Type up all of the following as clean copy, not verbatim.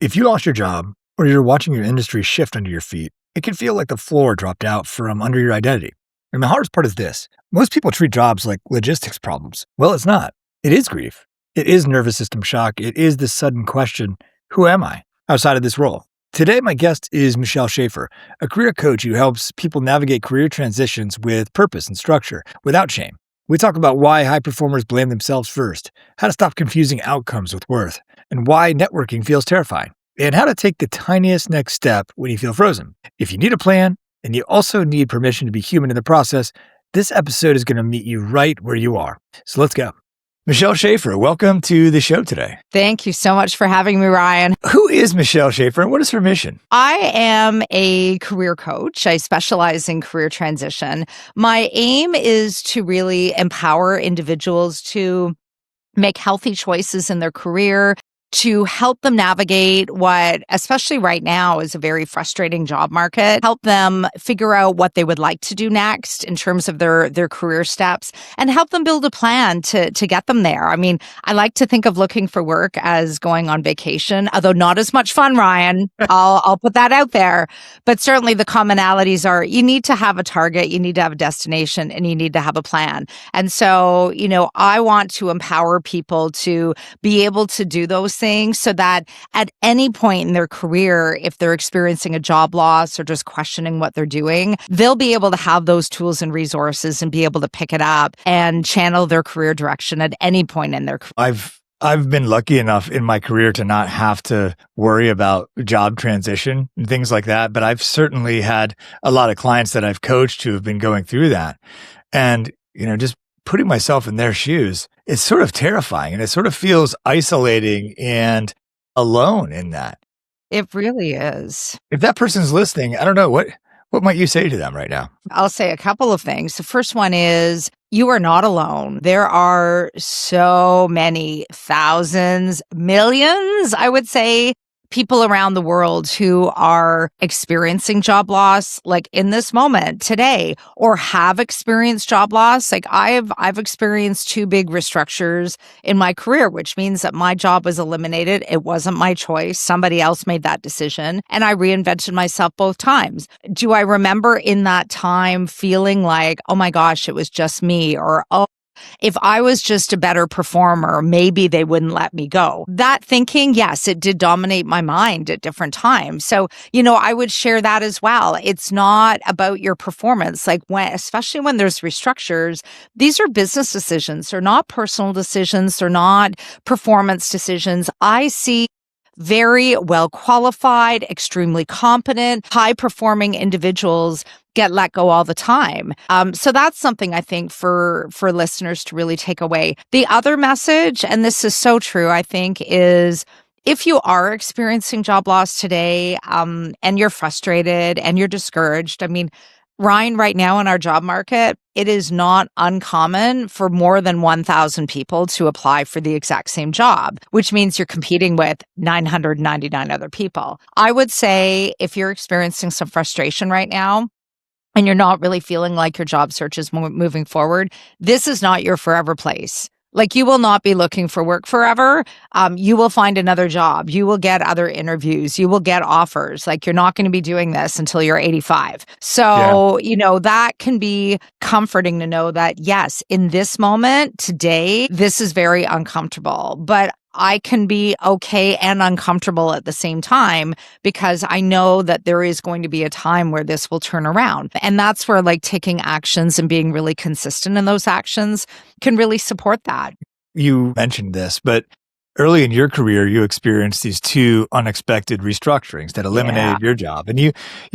If you lost your job or you're watching your industry shift under your feet, it can feel like the floor dropped out from under your identity. And the hardest part is this: most people treat jobs like logistics problems. Well, it's not. It is grief. It is nervous system shock. It is the sudden question, who am I outside of this role? Today, my guest is Michelle Schafer, a career coach who helps people navigate career transitions with purpose and structure without shame. We talk about why high performers blame themselves first, how to stop confusing outcomes with worth, and why networking feels terrifying, and how to take the tiniest next step when you feel frozen. If you need a plan, and you also need permission to be human in the process, this episode is going to meet you right where you are. So let's go. Michelle Schafer, welcome to the show today. Thank you so much for having me, Ryan. Who is Michelle Schafer and what is her mission? I am a career coach. I specialize in career transition. My aim is to really empower individuals to make healthy choices in their career, to help them navigate what, especially right now, is a very frustrating job market, help them figure out what they would like to do next in terms of their career steps, and help them build a plan to get them there. I mean, I like to think of looking for work as going on vacation, although not as much fun, Ryan. I'll put that out there. But certainly the commonalities are you need to have a target, you need to have a destination, and you need to have a plan. And so, I want to empower people to be able to do those things so that at any point in their career, if they're experiencing a job loss or just questioning what they're doing, they'll be able to have those tools and resources and be able to pick it up and channel their career direction at any point in their career. I've been lucky enough in my career to not have to worry about job transition and things like that. But I've certainly had a lot of clients that I've coached who have been going through that. And, just putting myself in their shoes, it's sort of terrifying and it sort of feels isolating and alone in that. It really is. If that person's listening, I don't know, what might you say to them right now? I'll say a couple of things. The first one is you are not alone. There are so many thousands, millions, I would say, people around the world who are experiencing job loss, like in this moment today, or have experienced job loss. Like I've experienced 2 big restructures in my career, which means that my job was eliminated. It wasn't my choice. Somebody else made that decision, and I reinvented myself both times. Do I remember in that time feeling like, oh my gosh, it was just me, or oh, if I was just a better performer, maybe they wouldn't let me go? That thinking, yes, it did dominate my mind at different times. So, I would share that as well. It's not about your performance. Like especially when there's restructures, these are business decisions. They're not personal decisions. They're not performance decisions. I see very well qualified, extremely competent, high performing individuals get let go all the time. So that's something I think for listeners to really take away. The other message, and this is so true, I think, is if you are experiencing job loss today, and you're frustrated and you're discouraged, I mean, Ryan, right now in our job market, it is not uncommon for more than 1,000 people to apply for the exact same job, which means you're competing with 999 other people. I would say if you're experiencing some frustration right now, and you're not really feeling like your job search is moving forward, this is not your forever place. Like you will not be looking for work forever. You will find another job. You will get other interviews. You will get offers. Like you're not going to be doing this until you're 85. So, that can be comforting to know that, yes, in this moment today, this is very uncomfortable, but I can be okay and uncomfortable at the same time because I know that there is going to be a time where this will turn around. And that's where taking actions and being really consistent in those actions can really support that. You mentioned this, but early in your career, you experienced these 2 unexpected restructurings that eliminated your job. And you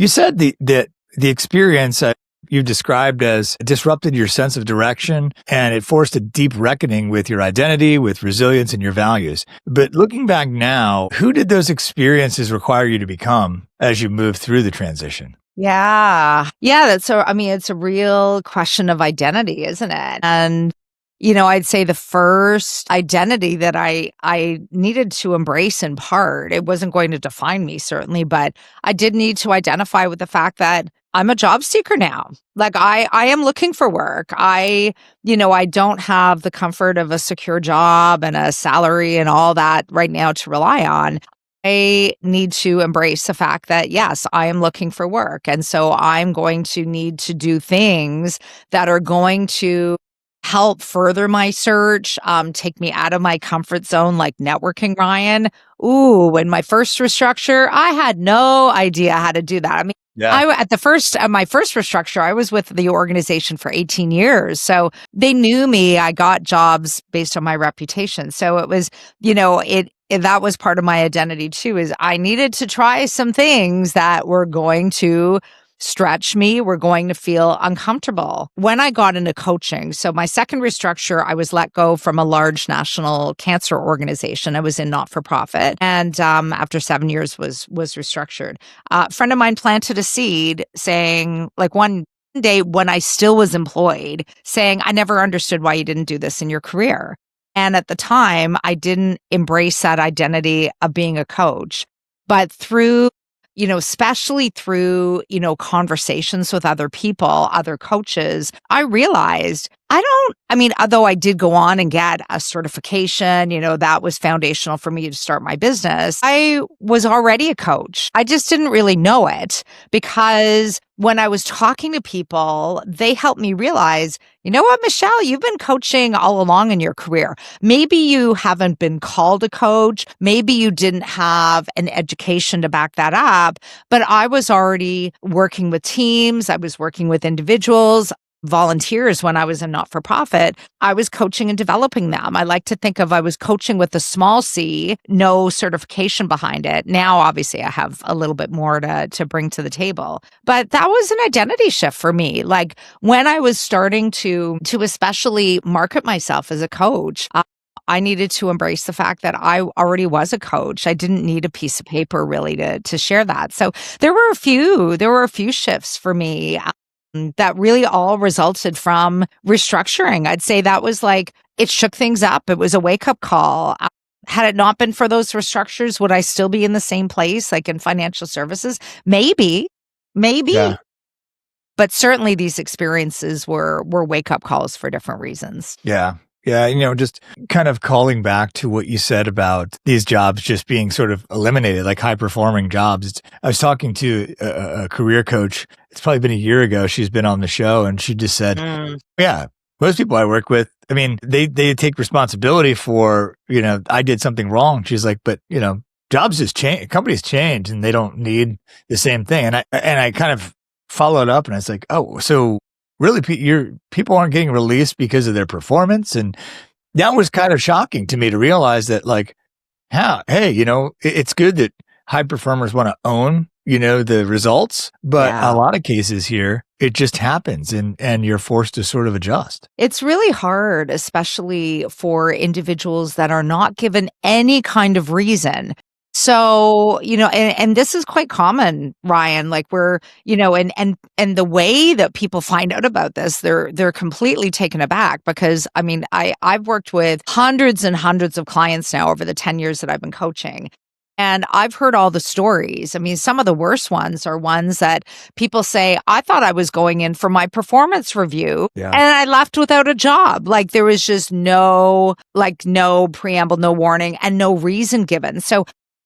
said that the experience you've described as disrupted your sense of direction, and it forced a deep reckoning with your identity, with resilience and your values. But looking back now, who did those experiences require you to become as you moved through the transition? Yeah. It's a real question of identity, isn't it? And I'd say the first identity that I needed to embrace in part, it wasn't going to define me certainly, but I did need to identify with the fact that I'm a job seeker now. Like I am looking for work. I don't have the comfort of a secure job and a salary and all that right now to rely on. I need to embrace the fact that, yes, I am looking for work. And so I'm going to need to do things that are going to help further my search, take me out of my comfort zone, like networking, Ryan. Ooh, in my first restructure, I had no idea how to do that. I mean, Yeah. at the first, my first restructure, I was with the organization for 18 years. So they knew me. I got jobs based on my reputation. So it was, that was part of my identity too, is I needed to try some things that were going to stretch me, were going to feel uncomfortable. When I got into coaching, so my second restructure, I was let go from a large national cancer organization. I was in not-for-profit, and after 7 years was restructured. A friend of mine planted a seed saying, like one day when I still was employed, saying, I never understood why you didn't do this in your career. And at the time, I didn't embrace that identity of being a coach. But through, especially through, conversations with other people, other coaches, I realized although I did go on and get a certification, that was foundational for me to start my business. I was already a coach. I just didn't really know it because when I was talking to people, they helped me realize, you know what, Michelle, you've been coaching all along in your career. Maybe you haven't been called a coach. Maybe you didn't have an education to back that up, but I was already working with teams. I was working with individuals, volunteers when I was in not-for-profit. I was coaching and developing them. I like to think of I was coaching with a small C, no certification behind it. Now, obviously, I have a little bit more to bring to the table. But that was an identity shift for me. Like when I was starting to especially market myself as a coach, I needed to embrace the fact that I already was a coach. I didn't need a piece of paper really to share that. So there were a few shifts for me that really all resulted from restructuring. I'd say that was like, it shook things up. It was a wake up call. Had it not been for those restructures, would I still be in the same place, like in financial services? Maybe. Yeah. But certainly these experiences were wake up calls for different reasons. Yeah. Yeah. Just kind of calling back to what you said about these jobs just being sort of eliminated, like high performing jobs. I was talking to a career coach. It's probably been a year ago. She's been on the show and she just said, yeah, most people I work with, I mean, they take responsibility for, I did something wrong. She's like, but, jobs just change, companies change and they don't need the same thing. And I kind of followed up and I was like, oh, so really, people aren't getting released because of their performance, and that was kind of shocking to me to realize that, like, hey, it's good that high performers want to own, the results, but Yeah. a lot of cases here, it just happens, and you're forced to sort of adjust. It's really hard, especially for individuals that are not given any kind of reason. So, and this is quite common, Ryan, like we're, and the way that people find out about this, they're completely taken aback because I mean, I've worked with hundreds and hundreds of clients now over the 10 years that I've been coaching. And I've heard all the stories. I mean, some of the worst ones are ones that people say, I thought I was going in for my performance review Yeah. and I left without a job. Like there was just no preamble, no warning, and no reason given. So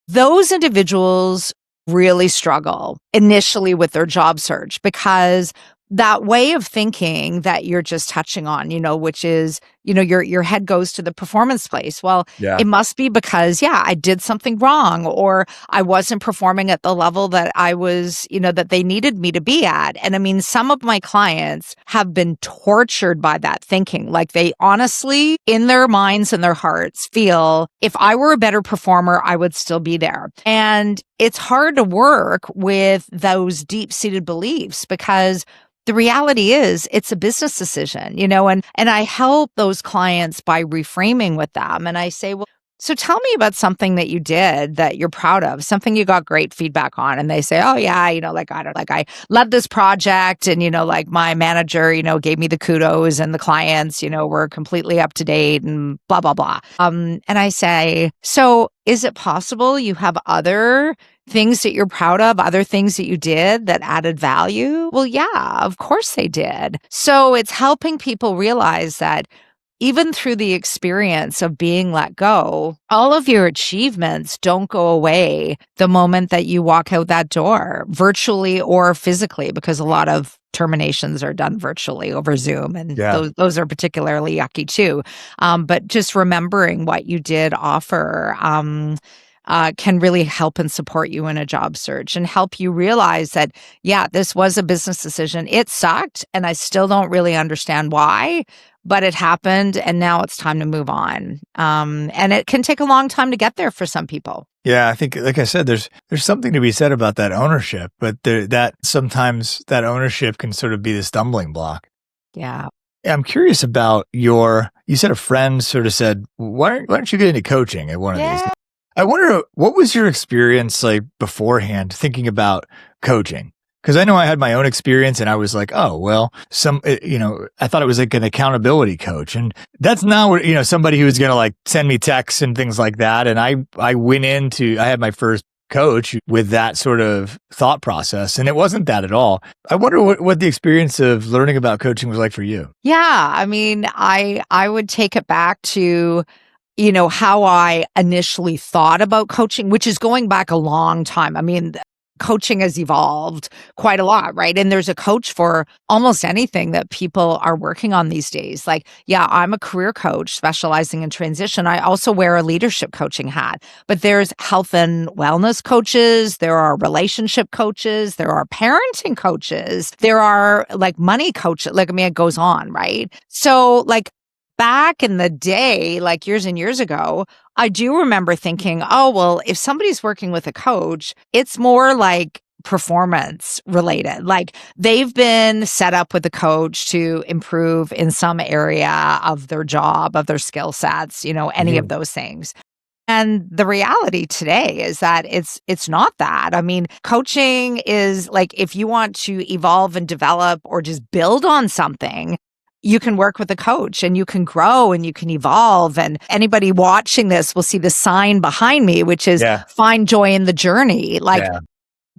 those individuals really struggle initially with their job search because that way of thinking that you're just touching on, which is, your head goes to the performance place. Well, Yeah. it must be because, I did something wrong or I wasn't performing at the level that I was, that they needed me to be at. And I mean, some of my clients have been tortured by that thinking. Like they honestly, in their minds and their hearts, feel if I were a better performer, I would still be there. And it's hard to work with those deep-seated beliefs because the reality is it's a business decision, and I help those clients by reframing with them. And I say, well, so tell me about something that you did that you're proud of, something you got great feedback on. And they say, oh yeah, I love this project. And, like my manager, gave me the kudos and the clients, were completely up to date and blah, blah, blah. And I say, so is it possible you have other things that you're proud of, other things that you did that added value? Well, yeah, of course they did. So it's helping people realize that even through the experience of being let go, all of your achievements don't go away the moment that you walk out that door, virtually or physically, because a lot of terminations are done virtually over Zoom, and Yeah. those are particularly yucky too. But just remembering what you did offer can really help and support you in a job search and help you realize that, yeah, this was a business decision. It sucked, and I still don't really understand why, but it happened, and now it's time to move on. And it can take a long time to get there for some people. Yeah, I think, like I said, there's something to be said about that ownership, but that sometimes that ownership can sort of be the stumbling block. Yeah. Yeah, I'm curious about you said a friend sort of said, why don't you get into coaching at one of these? Yeah. I wonder, what was your experience like beforehand thinking about coaching? Because I know I had my own experience and I was like, oh, well, I thought it was like an accountability coach. And that's not what, somebody who was going to like send me texts and things like that. And I had my first coach with that sort of thought process. And it wasn't that at all. I wonder what the experience of learning about coaching was like for you. Yeah. I mean, I would take it back to how I initially thought about coaching, which is going back a long time. I mean, coaching has evolved quite a lot, right? And there's a coach for almost anything that people are working on these days. Like, yeah, I'm a career coach specializing in transition. I also wear a leadership coaching hat, but there's health and wellness coaches. There are relationship coaches. There are parenting coaches. There are like money coaches. Like, I mean, it goes on, right? So like, back in the day, like years and years ago, I do remember thinking, oh, well, if somebody's working with a coach, it's more like performance related. Like they've been set up with a coach to improve in some area of their job, of their skill sets, any of Mhm. those things. And the reality today is that it's not that. I mean, coaching is like if you want to evolve and develop or just build on something, you can work with a coach and you can grow and you can evolve. And anybody watching this will see the sign behind me, which is Yeah. find joy in the journey. Like Yeah.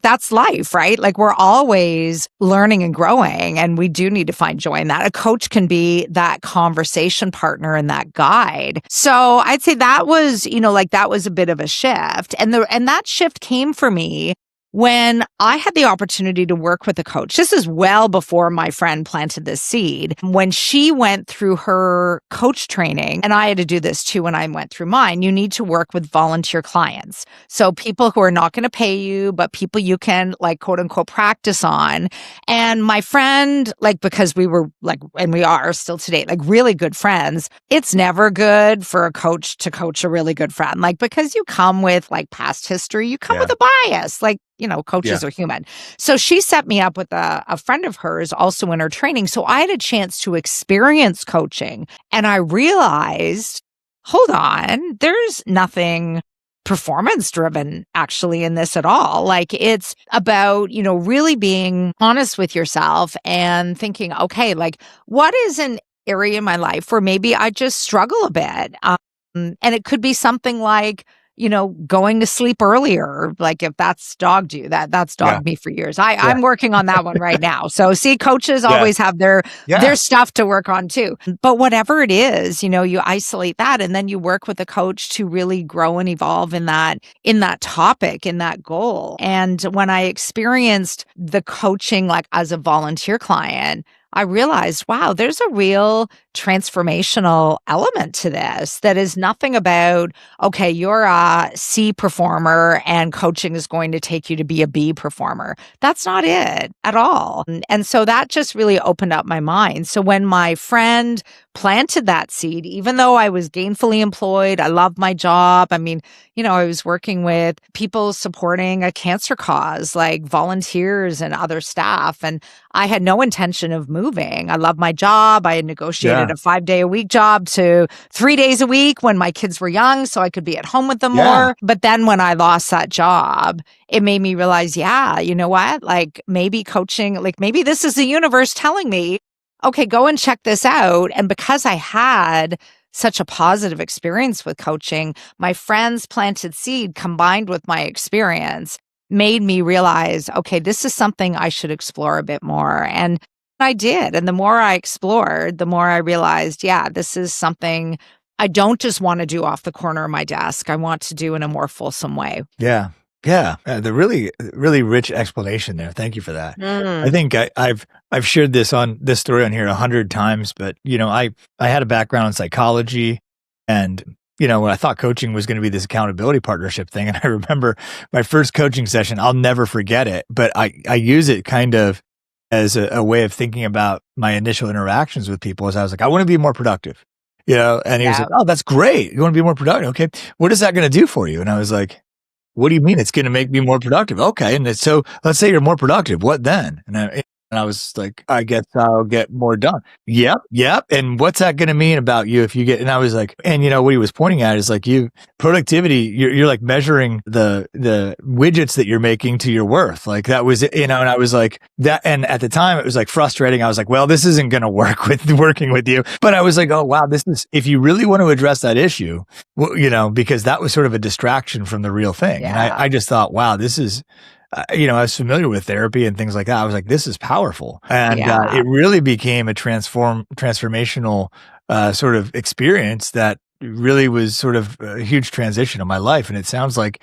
that's life, right? Like we're always learning and growing, and we do need to find joy in that. A coach can be that conversation partner and that guide. So I'd say that was, like that was a bit of a shift. And that shift came for me when I had the opportunity to work with a coach. This is well before my friend planted this seed. When she went through her coach training, and I had to do this too when I went through mine, you need to work with volunteer clients. So people who are not going to pay you, but people you can like quote unquote practice on. And my friend, like, because we were like, and we are still today, like really good friends, it's never good for a coach to coach a really good friend. Like, because you come with like past history, you come Yeah. with a bias. Like, coaches Yeah. are human. So she set me up with a friend of hers also in her training. So I had a chance to experience coaching, and I realized, hold on, there's nothing performance driven actually in this at all. Like it's about, really being honest with yourself and thinking, okay, like what is an area in my life where maybe I just struggle a bit? And it could be something like, going to sleep earlier. Like if that's dogged you, that's Yeah. dogged me for years. Yeah. I'm working on that one right now. So see, coaches Yeah. always have their Yeah. stuff to work on too. But whatever it is, you isolate that and then you work with a coach to really grow and evolve in that topic, in that goal. And when I experienced the coaching like as a volunteer client, I realized, wow, there's a real transformational element to this that is nothing about, okay, you're a C performer and coaching is going to take you to be a B performer. That's not it at all. And so that just really opened up my mind. So when my friend planted that seed, even though I was gainfully employed, I loved my job. I mean, I was working with people supporting a cancer cause, like volunteers and other staff. And I had no intention of moving. I loved my job. I had negotiated Yeah. a 5-day-a-week job to 3 days a week when my kids were young so I could be at home with them Yeah. more. But then when I lost that job, it made me realize, yeah, you know what? Like maybe coaching, like maybe this is the universe telling me, okay, go and check this out. And because I had such a positive experience with coaching, my friends planted seed combined with my experience made me realize, okay, this is something I should explore a bit more. And I did. And the more I explored, the more I realized, yeah, this is something I don't just want to do off the corner of my desk. I want to do in a more fulsome way. Yeah. Yeah. The really, really rich explanation there. Thank you for that. I Mm. think I've shared this story on here 100 times, but I had a background in psychology, and when I thought coaching was going to be this accountability partnership thing, and I remember my first coaching session. I'll never forget it, but I use it kind of as a way of thinking about my initial interactions with people. As I was like, I want to be more productive, and he was like, Yeah. oh, that's great. You want to be more productive? Okay, what is that going to do for you? And I was like, what do you mean it's going to make me more productive? Okay. And so let's say you're more productive. What then? And I was like, I guess I'll get more done. Yep. Yep. And what's that going to mean about you if you get, and I was like, and what he was pointing at is like productivity, you're like measuring the widgets that you're making to your worth. Like that was, and I was like that. And at the time it was like frustrating. I was like, well, this isn't going to work with working with you. But I was like, oh, wow, if you really want to address that issue, well, because that was sort of a distraction from the real thing. And Yeah. I just thought, wow, this is, I was familiar with therapy and things like that. I was like, this is powerful. And Yeah. it really became a transformational sort of experience that really was sort of a huge transition in my life. And it sounds like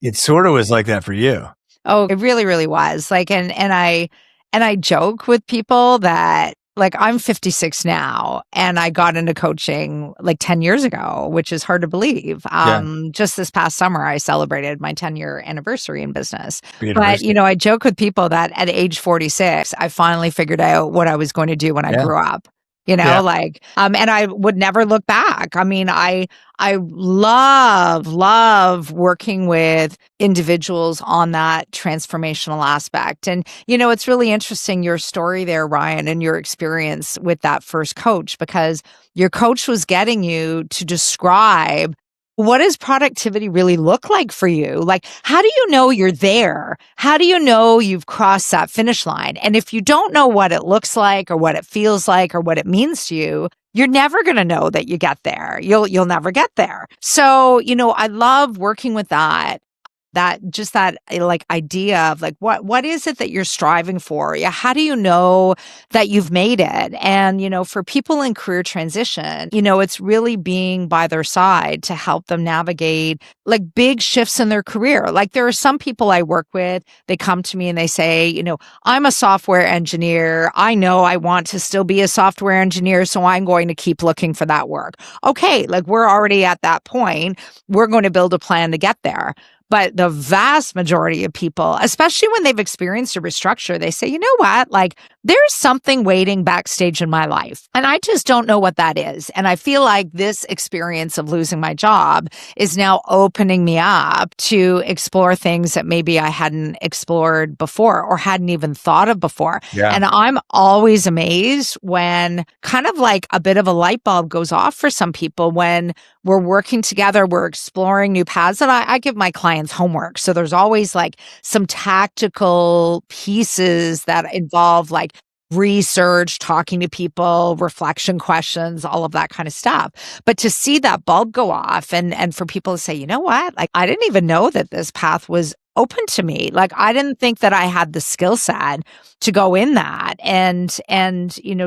it sort of was like that for you. Oh, it really, really was. Like, and I joke with people that like I'm 56 now and I got into coaching like 10 years ago, which is hard to believe. Yeah. Just this past summer, I celebrated my 10-year anniversary in business. But, University. I joke with people that at age 46, I finally figured out what I was going to do when I Yeah. grew up. Yeah. Like, and I would never look back. I mean, I love working with individuals on that transformational aspect. And, it's really interesting your story there, Ryan, and your experience with that first coach, because your coach was getting you to describe what does productivity really look like for you? Like, how do you know you're there? How do you know you've crossed that finish line? And if you don't know what it looks like or what it feels like or what it means to you, you're never going to know that you get there. You'll never get there. So, I love working with that like idea of like what is it that you're striving for? Yeah, how do you know that you've made it? And for people in career transition, it's really being by their side to help them navigate like big shifts in their career. Like there are some people I work with, they come to me and they say, I'm a software engineer. I know I want to still be a software engineer, so I'm going to keep looking for that work. Okay, like we're already at that point. We're going to build a plan to get there. But the vast majority of people, especially when they've experienced a restructure, they say, you know what? Like there's something waiting backstage in my life. And I just don't know what that is. And I feel like this experience of losing my job is now opening me up to explore things that maybe I hadn't explored before or hadn't even thought of before. Yeah. And I'm always amazed when kind of like a bit of a light bulb goes off for some people when we're working together, we're exploring new paths. And I give my clients homework. So there's always like some tactical pieces that involve like research, talking to people, reflection questions, all of that kind of stuff. But to see that bulb go off and for people to say, you know what? Like I didn't even know that this path was open to me. Like I didn't think that I had the skill set to go in that. And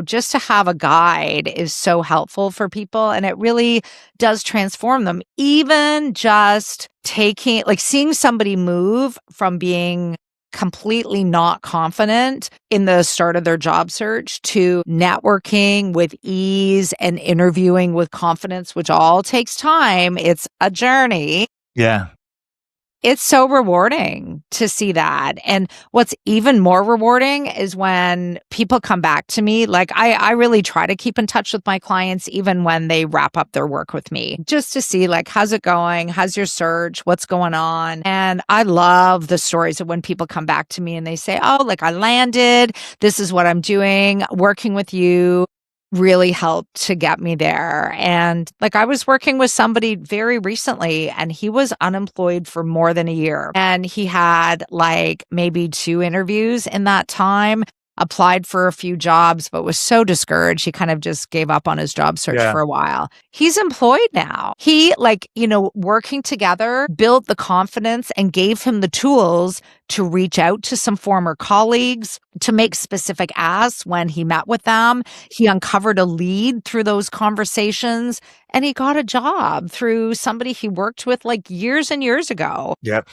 just to have a guide is so helpful for people. And it really does transform them. Even just seeing somebody move from being completely not confident in the start of their job search to networking with ease and interviewing with confidence, which all takes time. It's a journey. Yeah. It's so rewarding to see that. And what's even more rewarding is when people come back to me. Like I really try to keep in touch with my clients, even when they wrap up their work with me, just to see like, how's it going? How's your search? What's going on? And I love the stories of when people come back to me and they say, oh, like I landed, this is what I'm doing, working with you really helped to get me there. And like I was working with somebody very recently and he was unemployed for more than a year. And he had like maybe 2 interviews in that time. applied for a few jobs, but was so discouraged, he kind of just gave up on his job search Yeah. for a while. He's employed now. He, like, working together, built the confidence and gave him the tools to reach out to some former colleagues, to make specific asks when he met with them. He uncovered a lead through those conversations, and he got a job through somebody he worked with like years and years ago. Yep.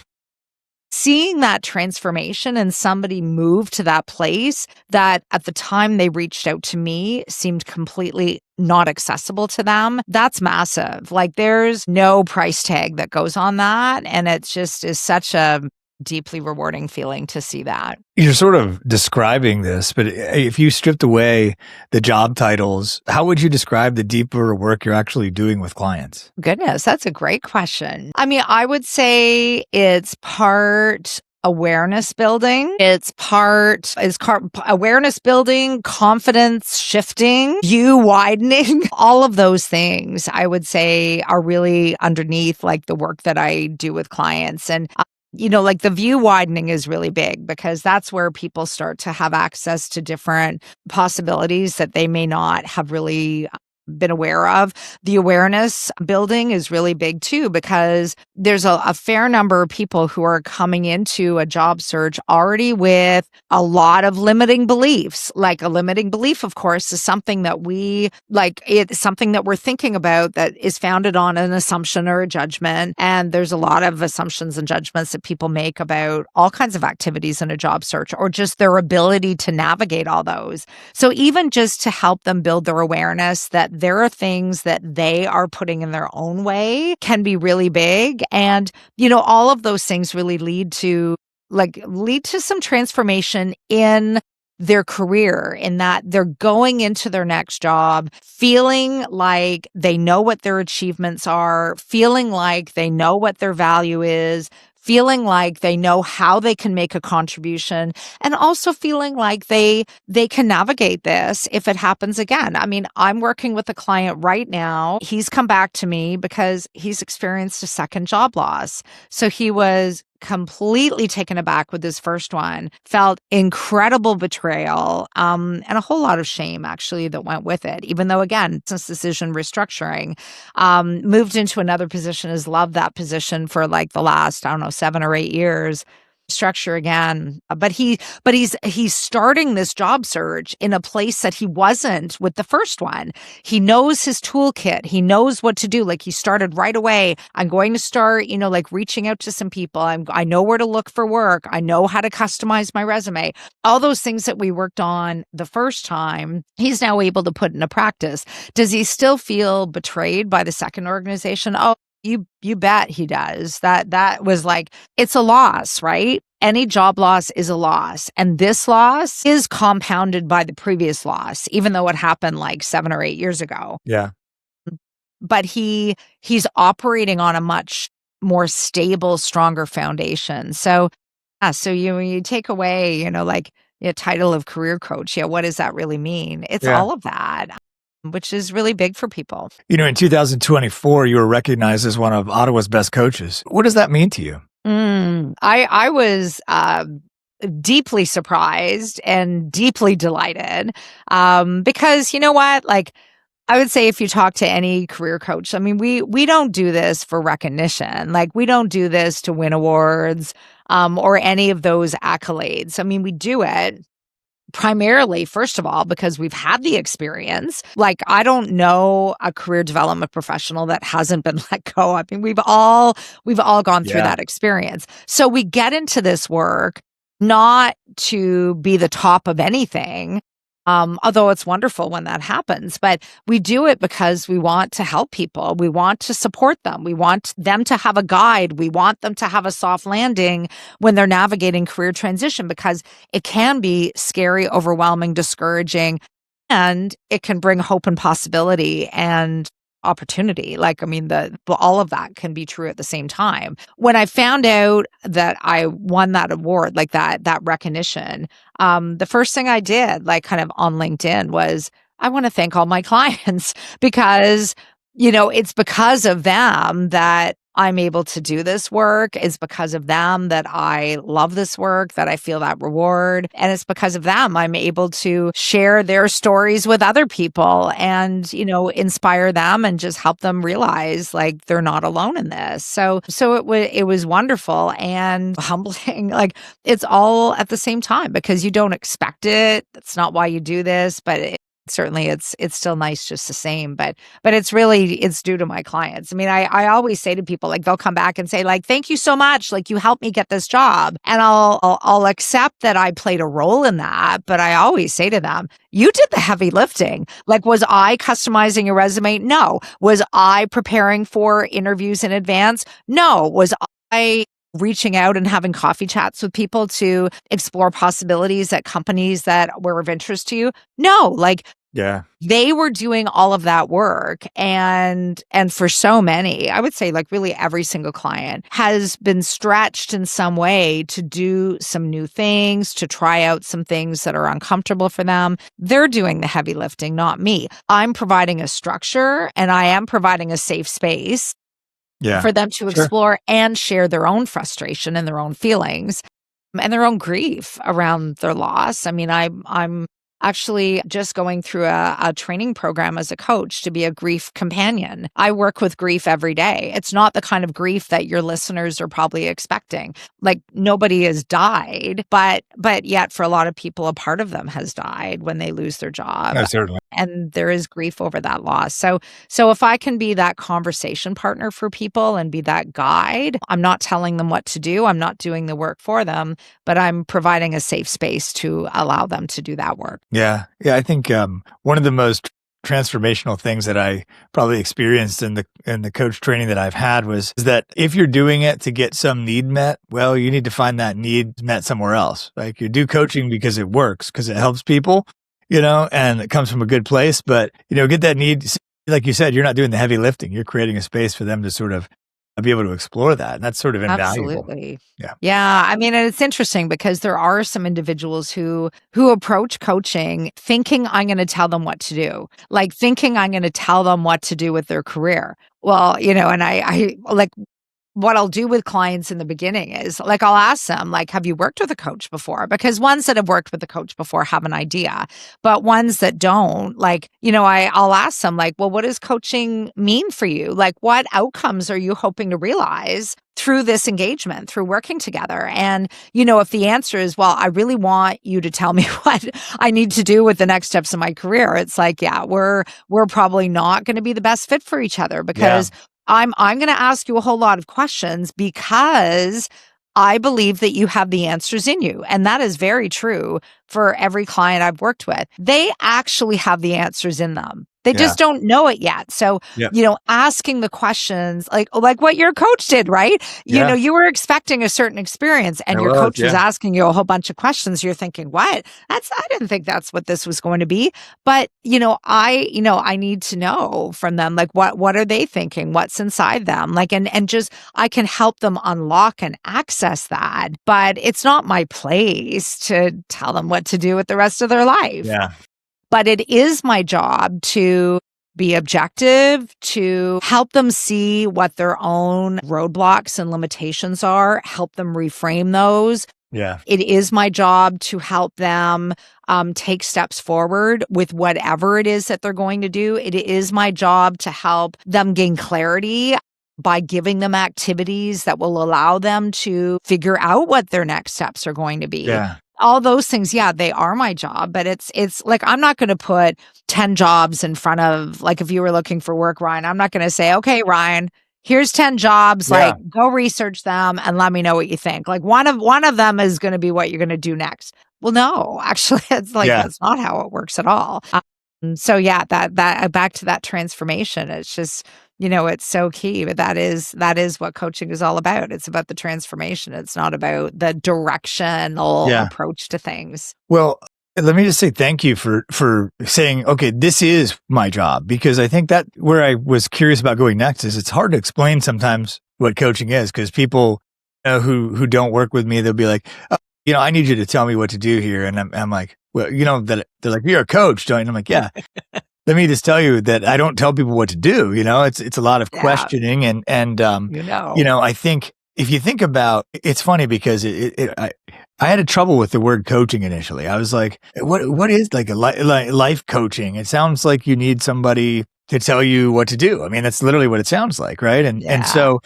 Seeing that transformation and somebody move to that place that at the time they reached out to me seemed completely not accessible to them, that's massive. Like, there's no price tag that goes on that. And it just is such a deeply rewarding feeling to see that. You're sort of describing this, but if you stripped away the job titles, how would you describe the deeper work you're actually doing with clients? Goodness, that's a great question. I mean, I would say it's part awareness building. It's awareness building, confidence shifting, view widening. All of those things I would say are really underneath like the work that I do with clients. And like the view widening is really big because that's where people start to have access to different possibilities that they may not have really been aware of. The awareness building is really big too, because there's a fair number of people who are coming into a job search already with a lot of limiting beliefs. Like, a limiting belief, of course, is something that it's something that we're thinking about that is founded on an assumption or a judgment. And there's a lot of assumptions and judgments that people make about all kinds of activities in a job search, or just their ability to navigate all those. So even just to help them build their awareness that there are things that they are putting in their own way can be really big. And, all of those things really lead to some transformation in their career, in that they're going into their next job feeling like they know what their achievements are, feeling like they know what their value is, feeling like they know how they can make a contribution, and also feeling like they can navigate this if it happens again. I mean, I'm working with a client right now. He's come back to me because he's experienced a second job loss. So he was completely taken aback with his first one, felt incredible betrayal, and a whole lot of shame actually that went with it. Even though, again, business decision restructuring, moved into another position, has loved that position for like the last, 7 or 8 years. Structure again, but he's starting this job search in a place that he wasn't with the first one. He knows his toolkit. He knows what to do. Like, he started right away. I'm going to start, reaching out to some people. I know where to look for work. I know how to customize my resume. All those things that we worked on the first time, he's now able to put into practice. Does he still feel betrayed by the second organization? Oh, you bet he does. That was like, it's a loss, right? Any job loss is a loss. And this loss is compounded by the previous loss, even though it happened like 7 or 8 years ago. Yeah. But he's operating on a much more stable, stronger foundation. So, so you take away, like the title of career coach. Yeah, what does that really mean? It's Yeah. all of that, which is really big for people. In 2024, you were recognized as one of Ottawa's best coaches. What does that mean to you? I was deeply surprised and deeply delighted, because you know what? Like, I would say if you talk to any career coach, I mean, we don't do this for recognition. Like, we don't do this to win awards, or any of those accolades. I mean, we do it primarily, first of all, because we've had the experience. Like, I don't know a career development professional that hasn't been let go. I mean, we've all gone through that experience. So we get into this work not to be the top of anything, although it's wonderful when that happens, but we do it because we want to help people. We want to support them. We want them to have a guide. We want them to have a soft landing when they're navigating career transition, because it can be scary, overwhelming, discouraging, and it can bring hope and possibility and opportunity. Like, I mean, all of that can be true at the same time. When I found out that I won that award, like that recognition, the first thing I did, like kind of on LinkedIn, was I want to thank all my clients because, it's because of them that I'm able to do this work. It's because of them that I love this work, that I feel that reward. And it's because of them I'm able to share their stories with other people and, inspire them and just help them realize like they're not alone in this. So it was wonderful and humbling. Like it's all at the same time because you don't expect it. That's not why you do this, but certainly it's still nice just the same, but it's due to my clients. I mean, I always say to people, like they'll come back and say like, thank you so much, like you helped me get this job, and I'll accept that I played a role in that, but I always say to them, you did the heavy lifting. Like, was I customizing your resume? No. Was I preparing for interviews in advance? No. Was I reaching out and having coffee chats with people to explore possibilities at companies that were of interest to you? No. Like Yeah. they were doing all of that work, and for so many, I would say like really every single client has been stretched in some way to do some new things, to try out some things that are uncomfortable for them. They're doing the heavy lifting, not me. I'm providing a structure and I am providing a safe space Yeah. for them to Sure. explore and share their own frustration and their own feelings and their own grief around their loss. I mean, I'm actually just going through a training program as a coach to be a grief companion. I work with grief every day. It's not the kind of grief that your listeners are probably expecting. Like nobody has died, but yet for a lot of people, a part of them has died when they lose their job. No, certainly. And there is grief over that loss. So if I can be that conversation partner for people and be that guide, I'm not telling them what to do. I'm not doing the work for them, but I'm providing a safe space to allow them to do that work. Yeah. Yeah. I think one of the most transformational things that I probably experienced in the coach training that I've had is that if you're doing it to get some need met, well, you need to find that need met somewhere else. Like you do coaching because it works, because it helps people, and it comes from a good place. But, get that need, like you said, you're not doing the heavy lifting. You're creating a space for them to sort of be able to explore that. And that's sort of invaluable. Absolutely. Yeah. Yeah. I mean, and it's interesting because there are some individuals who approach coaching thinking I'm going to tell them what to do, like thinking I'm going to tell them what to do with their career. Well, and I like what I'll do with clients in the beginning is like, I'll ask them, like, have you worked with a coach before? Because ones that have worked with a coach before have an idea, but ones that don't, like, I'll ask them like, well, what does coaching mean for you? Like, what outcomes are you hoping to realize through this engagement, through working together? And, if the answer is, well, I really want you to tell me what I need to do with the next steps in my career, it's like, yeah, we're probably not going to be the best fit for each other because I'm going to ask you a whole lot of questions because I believe that you have the answers in you. And that is very true for every client I've worked with. They actually have the answers in them. They Yeah. just don't know it yet. So, Yeah. asking the questions like what your coach did, right? Yeah. You were expecting a certain experience and I your was, coach was yeah. asking you a whole bunch of questions. You're thinking, what? I didn't think that's what this was going to be. But, I need to know from them, like, what are they thinking? What's inside them? Like, and just, I can help them unlock and access that, but it's not my place to tell them what to do with the rest of their life. Yeah. But it is my job to be objective, to help them see what their own roadblocks and limitations are, help them reframe those. Yeah. It is my job to help them take steps forward with whatever it is that they're going to do. It is my job to help them gain clarity by giving them activities that will allow them to figure out what their next steps are going to be. Yeah. All those things, yeah, they are my job, but it's like, I'm not going to put 10 jobs in front of, like, if you were looking for work, Ryan, I'm not going to say, okay, Ryan, here's 10 jobs, Yeah. like, go research them and let me know what you think. Like one of them is going to be what you're going to do next. Well, no, actually, it's like, Yeah. that's not how it works at all. So yeah, that back to that transformation. It's just, it's so key, but that is what coaching is all about. It's about the transformation. It's not about the directional approach to things. Well, let me just say thank you for saying, okay, this is my job, because I think that where I was curious about going next is it's hard to explain sometimes what coaching is, because people who don't work with me, they'll be like, oh, I need you to tell me what to do here. And I'm like, well, that they're like, you're a coach, don't you? And I'm like, yeah. let me just tell you that I don't tell people what to do. It's a lot of Yeah, questioning you know. I think if you think about, it's funny because I had a trouble with the word coaching initially. I was like, what is like life coaching? It sounds like you need somebody to tell you what to do. I mean, that's literally what it sounds like, right? And Yeah, so,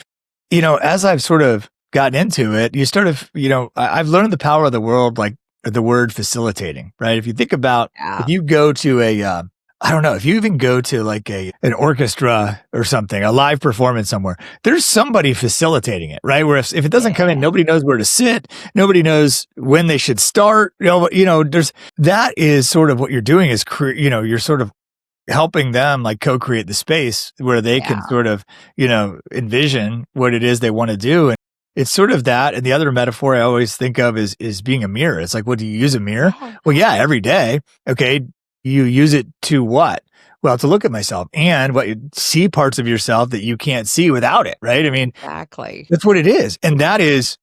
as I've sort of gotten into it, you sort of, I've learned the power of the world, like the word facilitating, right? If you think about, if yeah, you go to I don't know, if you even go to like an orchestra or something, a live performance somewhere, there's somebody facilitating it, right? Where if it doesn't come in, yeah, nobody knows where to sit, nobody knows when they should start. There's that is sort of what you're doing is you're sort of helping them like co-create the space where they can yeah. sort of, envision what it is they want to do. And it's sort of that. And the other metaphor I always think of is being a mirror. It's like, what do you use a mirror? Oh, Well, yeah, every day. Okay. You use it to what? Well, to look at myself and what you see parts of yourself that you can't see without it. Right. I mean, exactly. that's what it is. And that's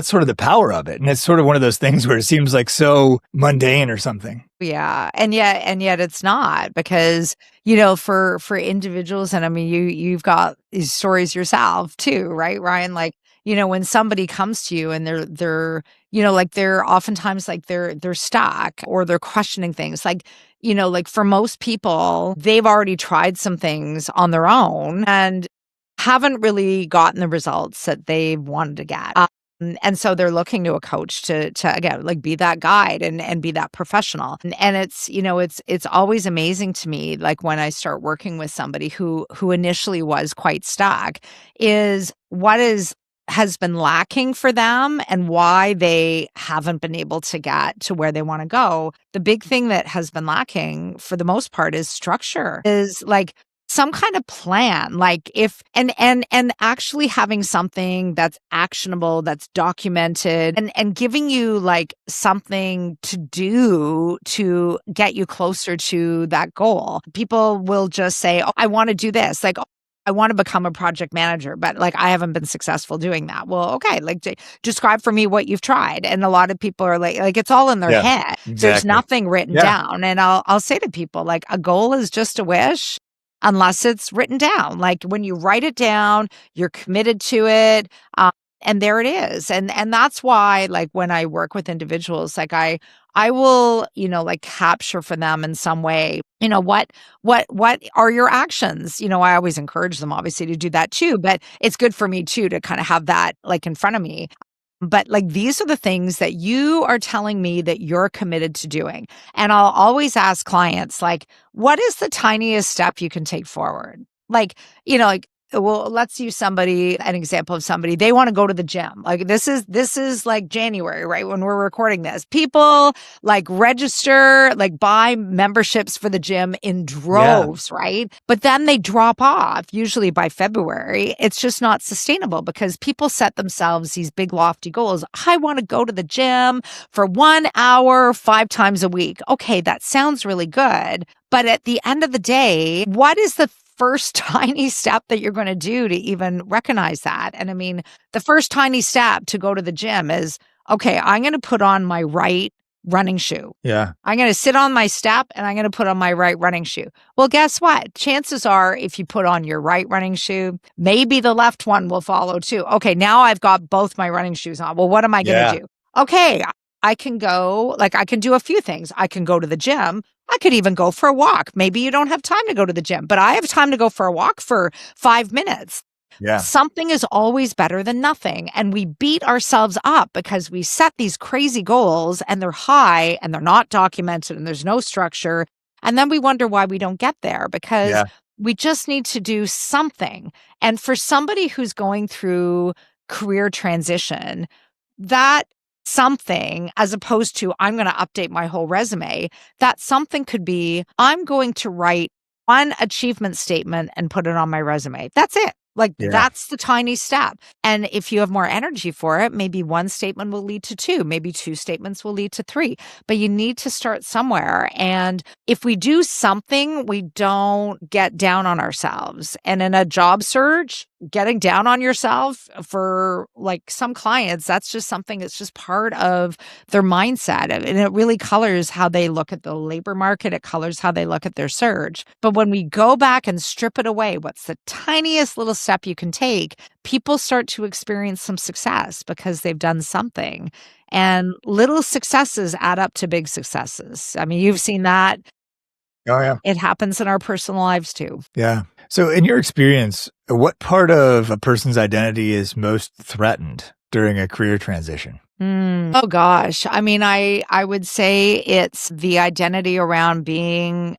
sort of the power of it. And it's sort of one of those things where it seems like so mundane or something. Yeah, and yet it's not because, for individuals, and I mean, you've got these stories yourself too, right, Ryan? Like, when somebody comes to you and like they're oftentimes like they're stuck or they're questioning things. Like, like for most people, they've already tried some things on their own and haven't really gotten the results that they wanted to get. And so they're looking to a coach to again, like be that guide and be that professional. And it's, it's always amazing to me, like when I start working with somebody who initially was quite stuck, is what has been lacking for them and why they haven't been able to get to where they want to go. The big thing that has been lacking for the most part is structure. Is like some kind of plan, like if and actually having something that's actionable, that's documented, and giving you like something to do to get you closer to that goal. People will just say, oh, I want to do this, like, "Oh, I want to become a project manager, but like I haven't been successful doing that." Well, okay, like describe for me what you've tried. And a lot of people are like it's all in their Yeah, head. There's exactly. nothing written Yeah. down. And I'll say to people, like, a goal is just a wish unless it's written down. Like when you write it down, you're committed to it. And there it is. And that's why, like, when I work with individuals, like I will, like capture for them in some way, what are your actions? I always encourage them obviously to do that too, but it's good for me too to kind of have that like in front of me. But like these are the things that you are telling me that you're committed to doing. And I'll always ask clients, like, what is the tiniest step you can take forward? Like, like, well, let's use an example of somebody. They want to go to the gym. Like this is like January, right? When we're recording this. People like register, like buy memberships for the gym in Yeah. droves, right? But then they drop off, usually by February. It's just not sustainable because people set themselves these big lofty goals. I want to go to the gym for 1 hour, 5 times a week. Okay, that sounds really good. But at the end of the day, what is the first tiny step that you're going to do to even recognize that? And I mean, the first tiny step to go to the gym is, okay, I'm going to put on my right running shoe. Yeah. I'm going to sit on my step and I'm going to put on my right running shoe. Well, guess what? Chances are, if you put on your right running shoe, maybe the left one will follow too. Okay, now I've got both my running shoes on. Well, what am I going to Yeah. do? Okay, I can go, like, I can do a few things. I can go to the gym. I could even go for a walk. Maybe you don't have time to go to the gym, but I have time to go for a walk for 5 minutes. Yeah. Something is always better than nothing. And we beat ourselves up because we set these crazy goals and they're high and they're not documented and there's no structure. And then we wonder why we don't get there because Yeah. we just need to do something. And for somebody who's going through career transition, that something, as opposed to I'm going to update my whole resume, that something could be I'm going to write one achievement statement and put it on my resume. That's it. Like Yeah. that's the tiny step. And if you have more energy for it, maybe one statement will lead to two, maybe two statements will lead to three. But you need to start somewhere. And if we do something, we don't get down on ourselves. And in a job search, getting down on yourself for like some clients, that's just something that's just part of their mindset. And it really colors how they look at the labor market. It colors how they look at their search. But when we go back and strip it away, what's the tiniest little step you can take? People start to experience some success because they've done something. And little successes add up to big successes. I mean, you've seen that. Oh, yeah. It happens in our personal lives too. Yeah. So, in your experience, what part of a person's identity is most threatened during a career transition? Oh gosh. I mean, I would say it's the identity around being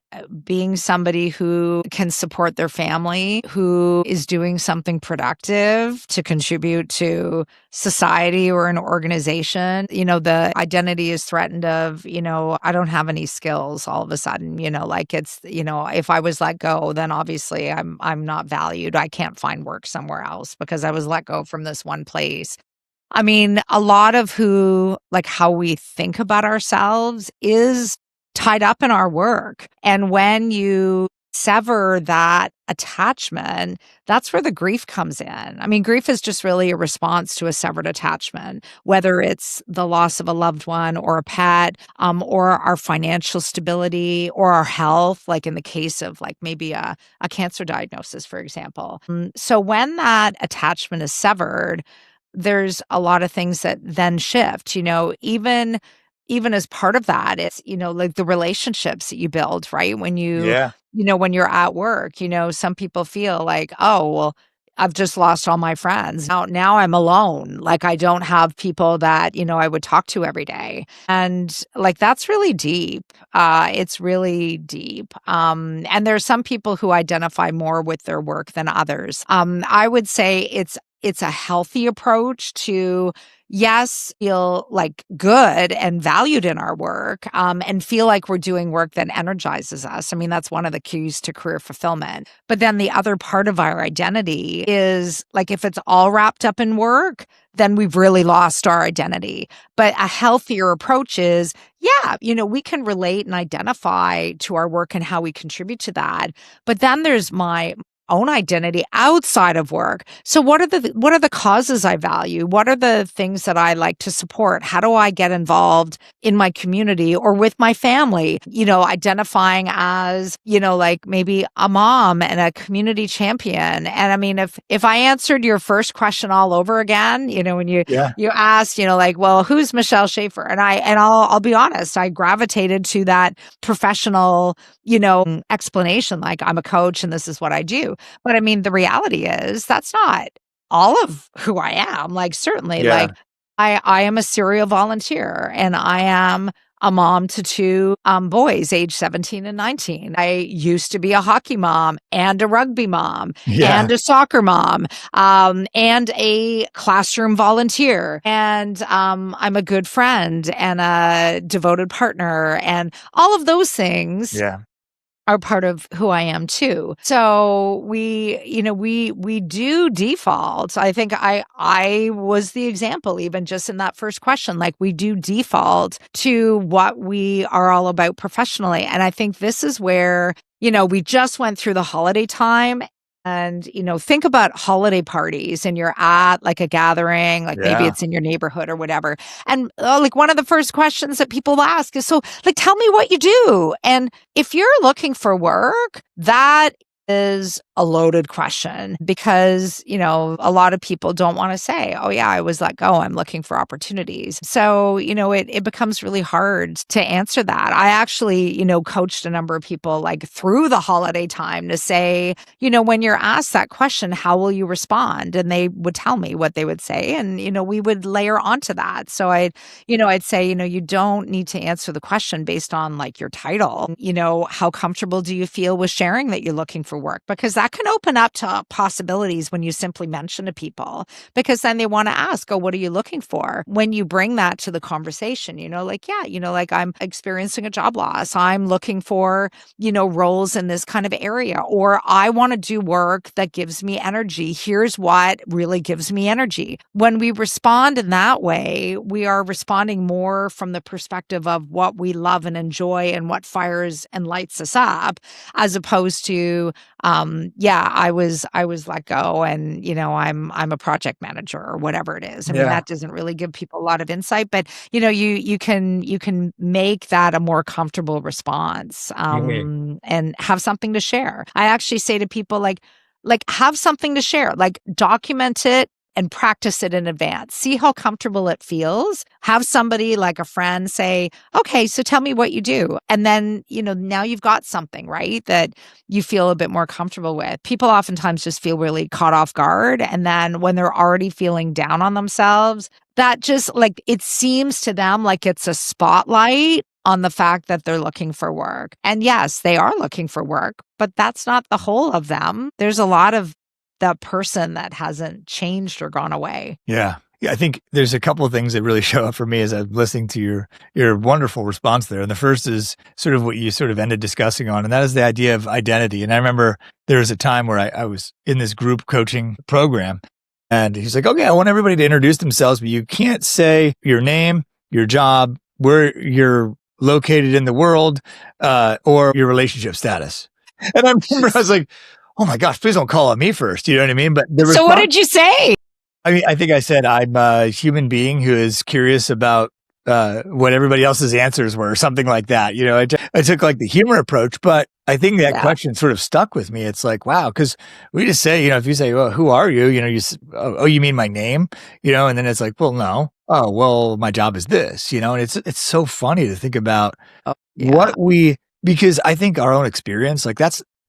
somebody who can support their family, who is doing something productive to contribute to society or an organization. The identity is threatened of, I don't have any skills all of a sudden, like it's, if I was let go, then obviously I'm not valued. I can't find work somewhere else because I was let go from this one place. I mean, a lot of how we think about ourselves is tied up in our work. And when you sever that attachment, that's where the grief comes in. I mean, grief is just really a response to a severed attachment, whether it's the loss of a loved one or a pet, or our financial stability or our health, like in the case of like maybe a cancer diagnosis, for example. So when that attachment is severed, there's a lot of things that then shift, even as part of that, it's, like the relationships that you build, right? Yeah. When you're at work, some people feel like, oh, well, I've just lost all my friends. Now I'm alone. Like I don't have people that, I would talk to every day. And like that's really deep. It's really deep. And there's some people who identify more with their work than others. I would say it's a healthy approach to, yes, feel like good and valued in our work, and feel like we're doing work that energizes us. I mean, that's one of the keys to career fulfillment. But then the other part of our identity is like if it's all wrapped up in work, then we've really lost our identity. But a healthier approach is, yeah, we can relate and identify to our work and how we contribute to that. But then there's my own identity outside of work. So what are the causes I value? What are the things that I like to support? How do I get involved in my community or with my family? Identifying as, like maybe a mom and a community champion. And I mean, if I answered your first question all over again, when you Yeah. you asked, like, well, who's Michelle Schafer? And I'll be honest, I gravitated to that professional, explanation, like I'm a coach and this is what I do. But I mean, the reality is that's not all of who I am. Like, certainly, Yeah. like I am a serial volunteer and I am a mom to two boys, age 17 and 19. I used to be a hockey mom and a rugby mom Yeah. and a soccer mom, and a classroom volunteer. And I'm a good friend and a devoted partner and all of those things Yeah. are part of who I am too. So we do default. I think I was the example even just in that first question. Like we do default to what we are all about professionally. And I think this is where, we just went through the holiday time. And, think about holiday parties and you're at like a gathering, like maybe Yeah. it's in your neighborhood or whatever. And like one of the first questions that people ask is, so like, tell me what you do. And if you're looking for work, that is a loaded question because, a lot of people don't want to say, oh yeah, I was let go. I'm looking for opportunities. So, it becomes really hard to answer that. I actually, coached a number of people like through the holiday time to say, when you're asked that question, how will you respond? And they would tell me what they would say. And, we would layer onto that. So I'd say, you don't need to answer the question based on like your title. How comfortable do you feel with sharing that you're looking for work? Because that can open up to possibilities when you simply mention to people, because then they want to ask, oh, what are you looking for? When you bring that to the conversation, like, yeah, like I'm experiencing a job loss. I'm looking for, roles in this kind of area, or I want to do work that gives me energy. Here's what really gives me energy. When we respond in that way, we are responding more from the perspective of what we love and enjoy and what fires and lights us up, as opposed to yeah, I was let go, and I'm a project manager or whatever it is. I mean, Yeah. that doesn't really give people a lot of insight, but you can make that a more comfortable response, Mhm. and have something to share. I actually say to people like have something to share, like document it and practice it in advance. See how comfortable it feels. Have somebody like a friend say, "Okay, so tell me what you do." And then, now you've got something, right? That you feel a bit more comfortable with. People oftentimes just feel really caught off guard. And then when they're already feeling down on themselves, that just like it seems to them like it's a spotlight on the fact that they're looking for work. And yes, they are looking for work, but that's not the whole of them. There's a lot of the person that hasn't changed or gone away. Yeah. Yeah, I think there's a couple of things that really show up for me as I'm listening to your wonderful response there. And the first is sort of what you sort of ended discussing on, and that is the idea of identity. And I remember there was a time where I was in this group coaching program, and he's like, "Okay, I want everybody to introduce themselves, but you can't say your name, your job, where you're located in the world, or your relationship status." And I remember I was like, "Oh my gosh, please don't call on me first." You know what I mean? But the So what response, did you say? I mean, I think I said I'm a human being who is curious about what everybody else's answers were, or something like that. I took like the humor approach, but I think that Yeah. question sort of stuck with me. It's like, wow, because we just say, if you say, "Well, who are you?" Oh, you mean my name? And then it's like, well, no. Oh, well, my job is this. And it's so funny to think about Oh, yeah. what because I think our own experience, like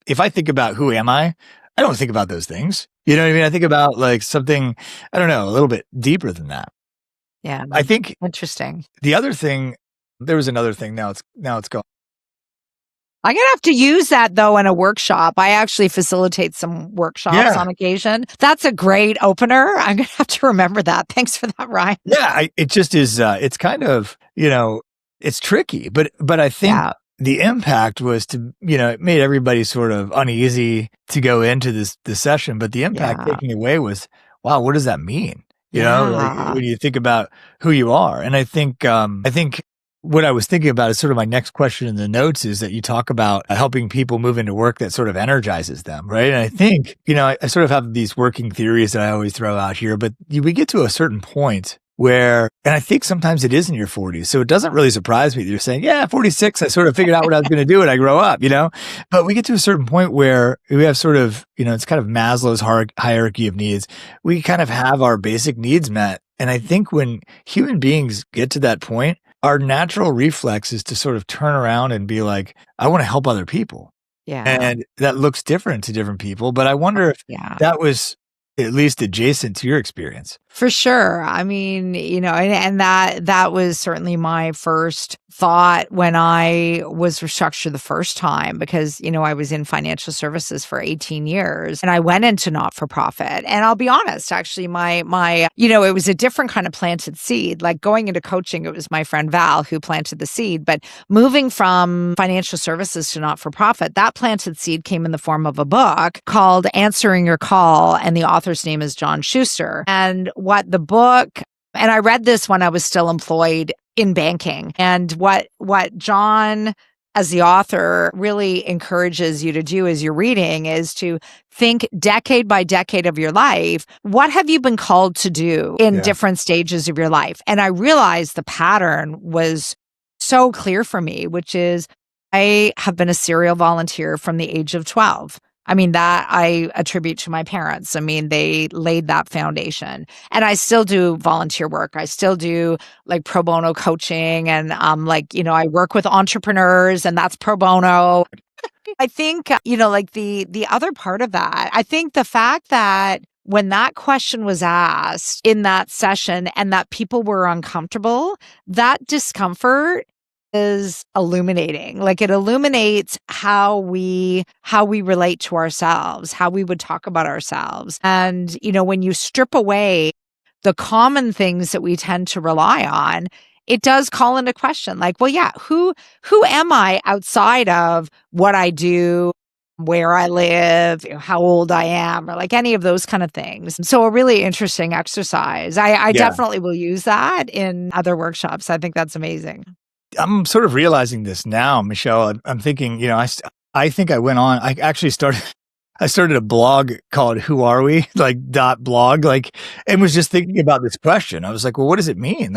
if I think about who am I don't think about those things. You know what I mean? I think about like something, I don't know, a little bit deeper than that. Yeah. I think Interesting. the other thing, there was another thing. Now it's gone. I'm gonna have to use that though in a workshop. I actually facilitate some workshops Yeah. on occasion. That's a great opener. I'm gonna have to remember that. Thanks for that, Ryan. Yeah. It just is, it's kind of, it's tricky, but I think Yeah. the impact was it made everybody sort of uneasy to go into this session, but the impact Yeah. taking away was, wow, what does that mean? Like Yeah. when you think about who you are. And I think what I was thinking about is sort of my next question in the notes is that you talk about helping people move into work that sort of energizes them, right? And I think, I sort of have these working theories that I always throw out here, but we get to a certain point where, and I think sometimes it is in your 40s. So it doesn't really surprise me that you're saying, yeah, 46, I sort of figured out what I was going to do when I grow up, But we get to a certain point where we have sort of, it's kind of Maslow's hierarchy of needs. We kind of have our basic needs met. And I think when human beings get to that point, our natural reflex is to sort of turn around and be like, I want to help other people. Yeah. And that looks different to different people. But I wonder if Yeah. that was at least adjacent to your experience. For sure. I mean, and that was certainly my first thought when I was restructured the first time because, I was in financial services for 18 years and I went into not-for-profit. And I'll be honest, actually, my it was a different kind of planted seed. Like going into coaching, it was my friend Val who planted the seed. But moving from financial services to not-for-profit, that planted seed came in the form of a book called Answering Your Call. And the author's name is John Schuster. And what the book, and I read this when I was still employed in banking, and what John as the author really encourages you to do as you're reading is to think decade by decade of your life. What have you been called to do in different stages of your life? And I realized the pattern was so clear for me, which is I have been a serial volunteer from the age of 12. I mean, that I attribute to my parents. I mean, they laid that foundation. And I still do volunteer work. I still do like pro bono coaching and I work with entrepreneurs and that's pro bono. I think, like the other part of that, I think the fact that when that question was asked in that session and that people were uncomfortable, that discomfort is illuminating. Like it illuminates how we relate to ourselves, how we would talk about ourselves. And, when you strip away the common things that we tend to rely on, it does call into question like, well, yeah, who am I outside of what I do, where I live, how old I am, or like any of those kind of things. So a really interesting exercise. I definitely will use that in other workshops. I think that's amazing. I'm sort of realizing this now, Michelle. I'm thinking, I think I went on. I actually started. I started a blog called Who Are We? Like dot blog, like, and was just thinking about this question. I was like, well, what does it mean?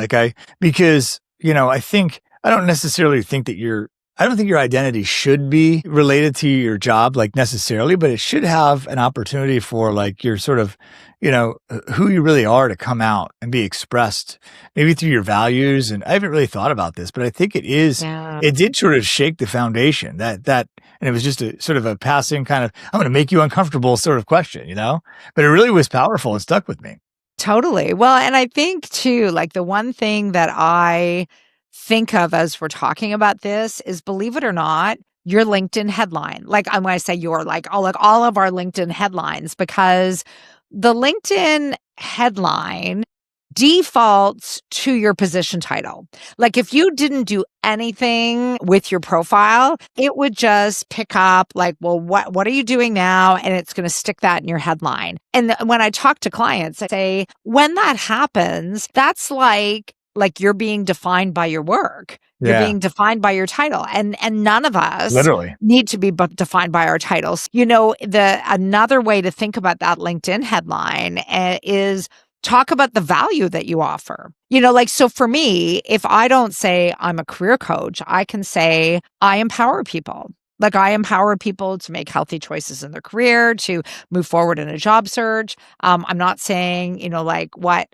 Because, I think, I don't necessarily think that I don't think your identity should be related to your job, like necessarily, but it should have an opportunity for like your sort of, who you really are to come out and be expressed maybe through your values. And I haven't really thought about this, but I think Yeah. it did sort of shake the foundation and it was just a sort of a passing kind of, I'm going to make you uncomfortable sort of question, but it really was powerful and stuck with me. Totally. Well, and I think too, like the one thing that I think of as we're talking about this is, believe it or not, your LinkedIn headline. Like I'm when I say your, like all of our LinkedIn headlines, because the LinkedIn headline defaults to your position title. Like if you didn't do anything with your profile, it would just pick up like, well, what are you doing now? And it's going to stick that in your headline. And when I talk to clients, I say, when that happens, that's like you're being defined by your work. You're Yeah, being defined by your title. And none of us literally. need to be defined by our titles. The another way to think about that LinkedIn headline is talk about the value that you offer. So for me, if I don't say I'm a career coach, I can say I empower people. Like I empower people to make healthy choices in their career, to move forward in a job search. I'm not saying, like what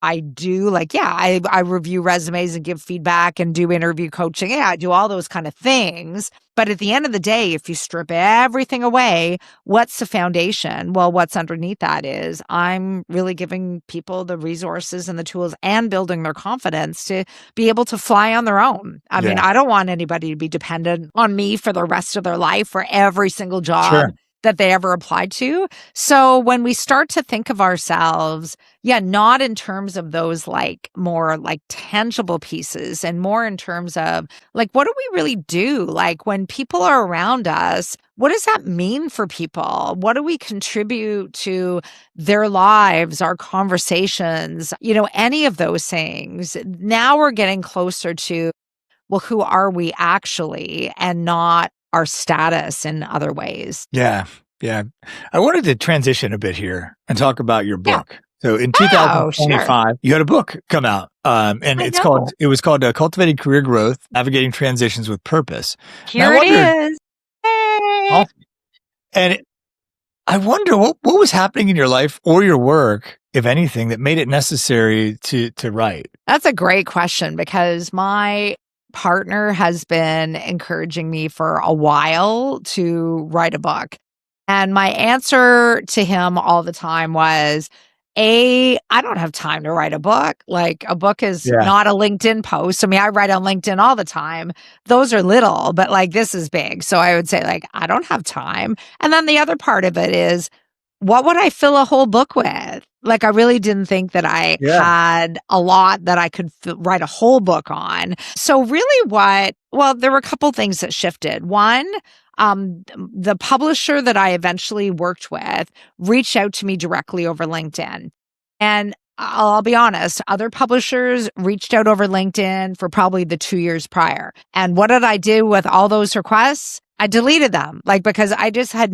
I do, like, yeah, I review resumes and give feedback and do interview coaching. Yeah, I do all those kind of things. But at the end of the day, if you strip everything away, what's the foundation? Well, what's underneath that is I'm really giving people the resources and the tools and building their confidence to be able to fly on their own. I mean, Yeah, I don't want anybody to be dependent on me for the rest of their life for every single job sure. that they ever applied to. So when we start to think of ourselves, yeah, not in terms of those like more like tangible pieces and more in terms of like, what do we really do? Like when people are around us, what does that mean for people? What do we contribute to their lives, our conversations, any of those things? Now we're getting closer to, well, who are we actually and not our status in other ways. Yeah, yeah. I wanted to transition a bit here and talk about your Yeah. book. So in Oh, sure. 2025, you had a book come out, and I know. it was called Cultivating Career Growth, Navigating Transitions with Purpose. And I Here it wondered, is. Hey. awesome. And I wonder what was happening in your life or your work, if anything, that made it necessary to write. That's a great question because my partner has been encouraging me for a while to write a book. And my answer to him all the time was, I don't have time to write a book. Like a book is Yeah, not a LinkedIn post. I mean, I write on LinkedIn all the time. Those are little, but like this is big. So I would say like, I don't have time. And then the other part of it is, what would I fill a whole book with? Like, I really didn't think that I yeah, had a lot that I could write a whole book on. So, really, well, there were a couple things that shifted. One, the publisher that I eventually worked with reached out to me directly over LinkedIn. And I'll be honest, other publishers reached out over LinkedIn for probably the 2 years prior. And what did I do with all those requests? I deleted them, like, because I just had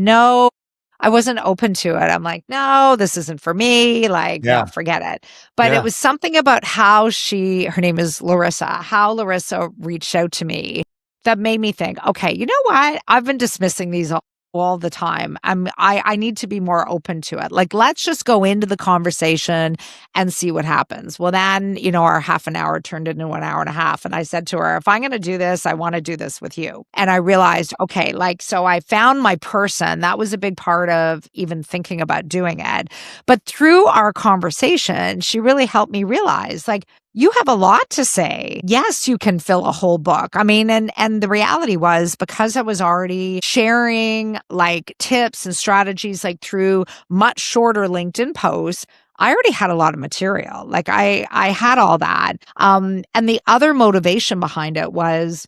I wasn't open to it. I'm like, no, this isn't for me. Like, no, yeah, forget it. But it yeah, was something about how her name is Larissa, how Larissa reached out to me that made me think, okay, you know what? I've been dismissing these all the time. I need to be more open to it. Like, let's just go into the conversation and see what happens. Well, then, our half an hour turned into an hour and a half. And I said to her, if I'm going to do this, I want to do this with you. And I realized, okay, like, so I found my person. That was a big part of even thinking about doing it. But through our conversation, she really helped me realize, like, you have a lot to say. Yes, you can fill a whole book. I mean, and the reality was, because I was already sharing like tips and strategies like through much shorter LinkedIn posts, I already had a lot of material. Like I had all that. And the other motivation behind it was,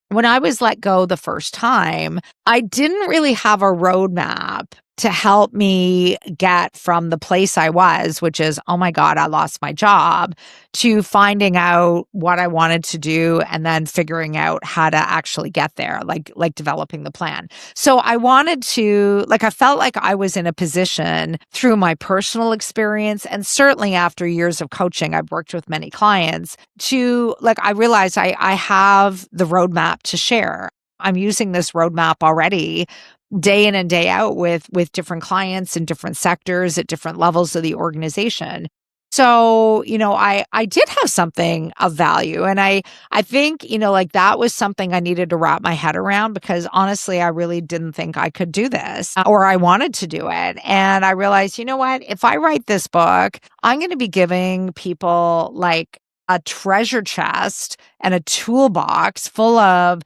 when I was let go the first time, I didn't really have a roadmap to help me get from the place I was, which is, oh my God, I lost my job, to finding out what I wanted to do and then figuring out how to actually get there, like developing the plan. So I wanted to, like, I felt like I was in a position through my personal experience, and certainly after years of coaching, I've worked with many clients, to, like, I realized I have the roadmap to share. I'm using this roadmap already day in and day out with different clients in different sectors at different levels of the organization. So, I did have something of value, and I think, like, that was something I needed to wrap my head around, because honestly, I really didn't think I could do this, or I wanted to do it. And I realized, you know what? If I write this book, I'm going to be giving people like a treasure chest and a toolbox full of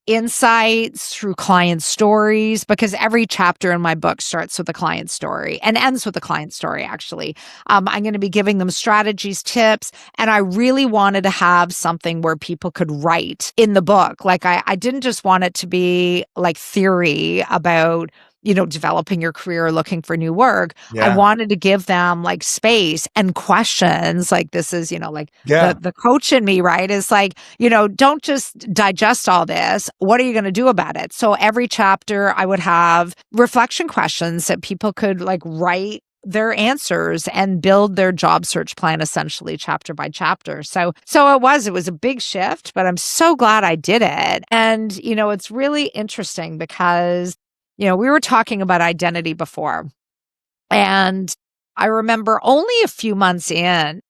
insights through client stories, because every chapter in my book starts with a client story and ends with a client story, actually. I'm going to be giving them strategies, tips, and I really wanted to have something where people could write in the book. Like, I didn't just want it to be like theory about, developing your career, looking for new work. I Yeah. wanted to give them like space and questions. Like, this is, like Yeah. the coach in me, right? Is like, don't just digest all this. What are you going to do about it? So every chapter I would have reflection questions that people could like write their answers and build their job search plan, essentially chapter by chapter. So it was a big shift, but I'm so glad I did it. And, it's really interesting because, we were talking about identity before, and I remember only a few months in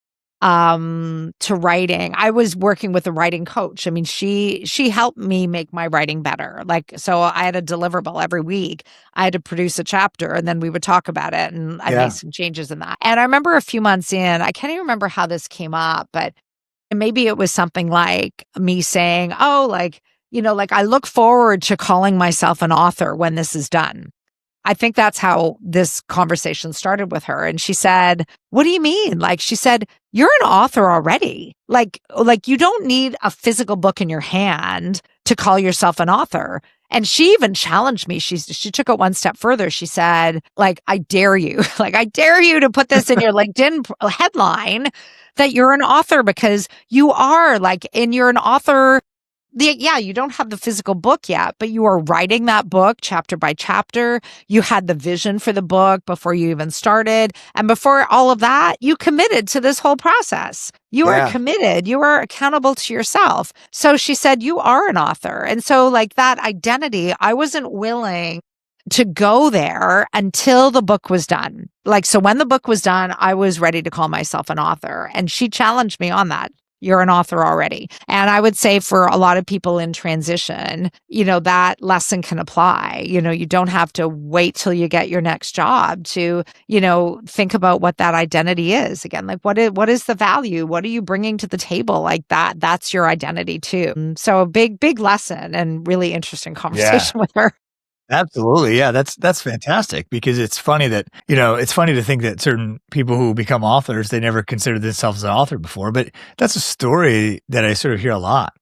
to writing, I was working with a writing coach. I mean, she helped me make my writing better. Like, so I had a deliverable every week. I had to produce a chapter, and then we would talk about it, and I made Yeah. some changes in that. And I remember a few months in, I can't even remember how this came up, but maybe it was something like me saying, "Oh, like, like, I look forward to calling myself an author when this is done." I think that's how this conversation started with her. And she said, "What do you mean?" Like, she said, "You're an author already. Like you don't need a physical book in your hand to call yourself an author." And she even challenged me. She took it one step further. She said, like, "I dare you, like, I dare you to put this in your LinkedIn headline that you're an author, because you are, like, and you're an author. Yeah, you don't have the physical book yet, but you are writing that book chapter by chapter. You had the vision for the book before you even started. And before all of that, you committed to this whole process. You are Yeah. committed. You are accountable to yourself." So she said, "You are an author." And so, like, that identity, I wasn't willing to go there until the book was done. Like, so when the book was done, I was ready to call myself an author. And she challenged me on that. "You're an author already." And I would say for a lot of people in transition, that lesson can apply. You don't have to wait till you get your next job to, think about what that identity is. Again, like, what is the value? What are you bringing to the table? Like, that's your identity too. So a big, big lesson and really interesting Yeah. conversation with her. Absolutely. Yeah, that's fantastic, because it's funny that, it's funny to think that certain people who become authors, they never considered themselves an author before, but that's a story that I sort of hear a lot.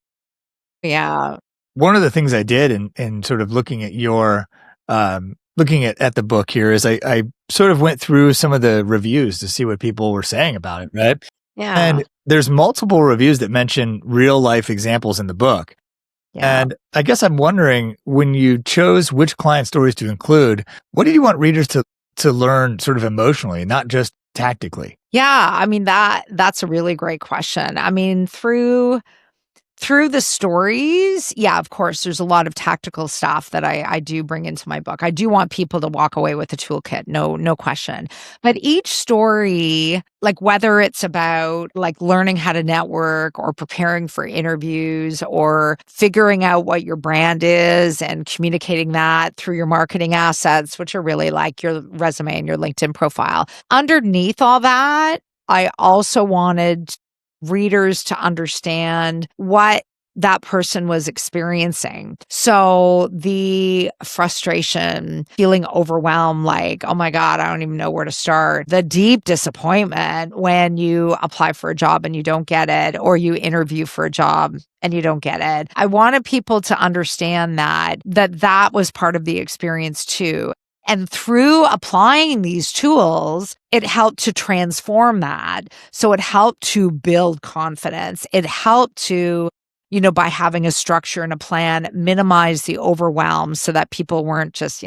Yeah. One of the things I did in sort of looking at your looking at the book here is I sort of went through some of the reviews to see what people were saying about it, right? Yeah. And there's multiple reviews that mention real life examples in the book. Yeah. And I guess I'm wondering, when you chose which client stories to include, what did you want readers to learn sort of emotionally, not just tactically? Yeah. I mean, that's a really great question. I mean, through the stories, yeah, of course, there's a lot of tactical stuff that I do bring into my book. I do want people to walk away with a toolkit, no question. But each story, like, whether it's about like learning how to network or preparing for interviews or figuring out what your brand is and communicating that through your marketing assets, which are really like your resume and your LinkedIn profile. Underneath all that, I also wanted readers to understand what that person was experiencing. So the frustration, feeling overwhelmed, like, oh my God, I don't even know where to start. The deep disappointment when you apply for a job and you don't get it, or you interview for a job and you don't get it. I wanted people to understand that was part of the experience too. And through applying these tools, it helped to transform that. So it helped to build confidence. It helped to, by having a structure and a plan, minimize the overwhelm so that people weren't just,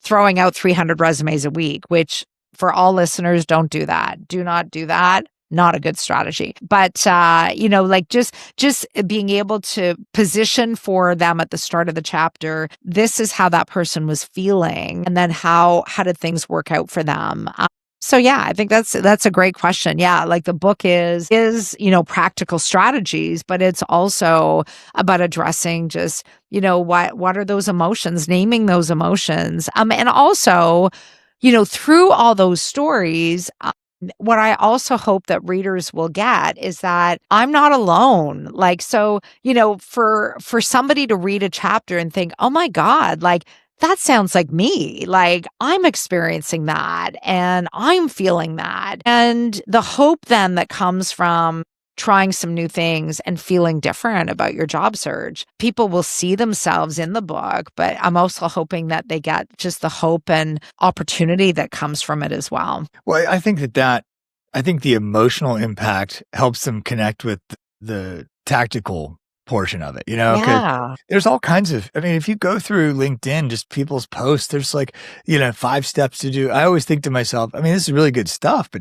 throwing out 300 resumes a week, which for all listeners, don't do that. Do not do that. Not a good strategy. But like just being able to position for them at the start of the chapter, this is how that person was feeling, and then how did things work out for them. So yeah, I think that's a great question. Yeah, like the book is practical strategies, but it's also about addressing just what are those emotions, naming those emotions, and also through all those stories. What I also hope that readers will get is that I'm not alone. Like, so, for somebody to read a chapter and think, oh my God, like that sounds like me. Like I'm experiencing that and I'm feeling that. And the hope then that comes from trying some new things and feeling different about your job search, people will see themselves in the book, but I'm also hoping that they get just the hope and opportunity that comes from it as well. Well, I think the emotional impact helps them connect with the tactical portion of it, because Yeah. there's all kinds of, I mean, if you go through LinkedIn, just people's posts, there's like, 5 steps to do. I always think to myself, I mean, this is really good stuff, but,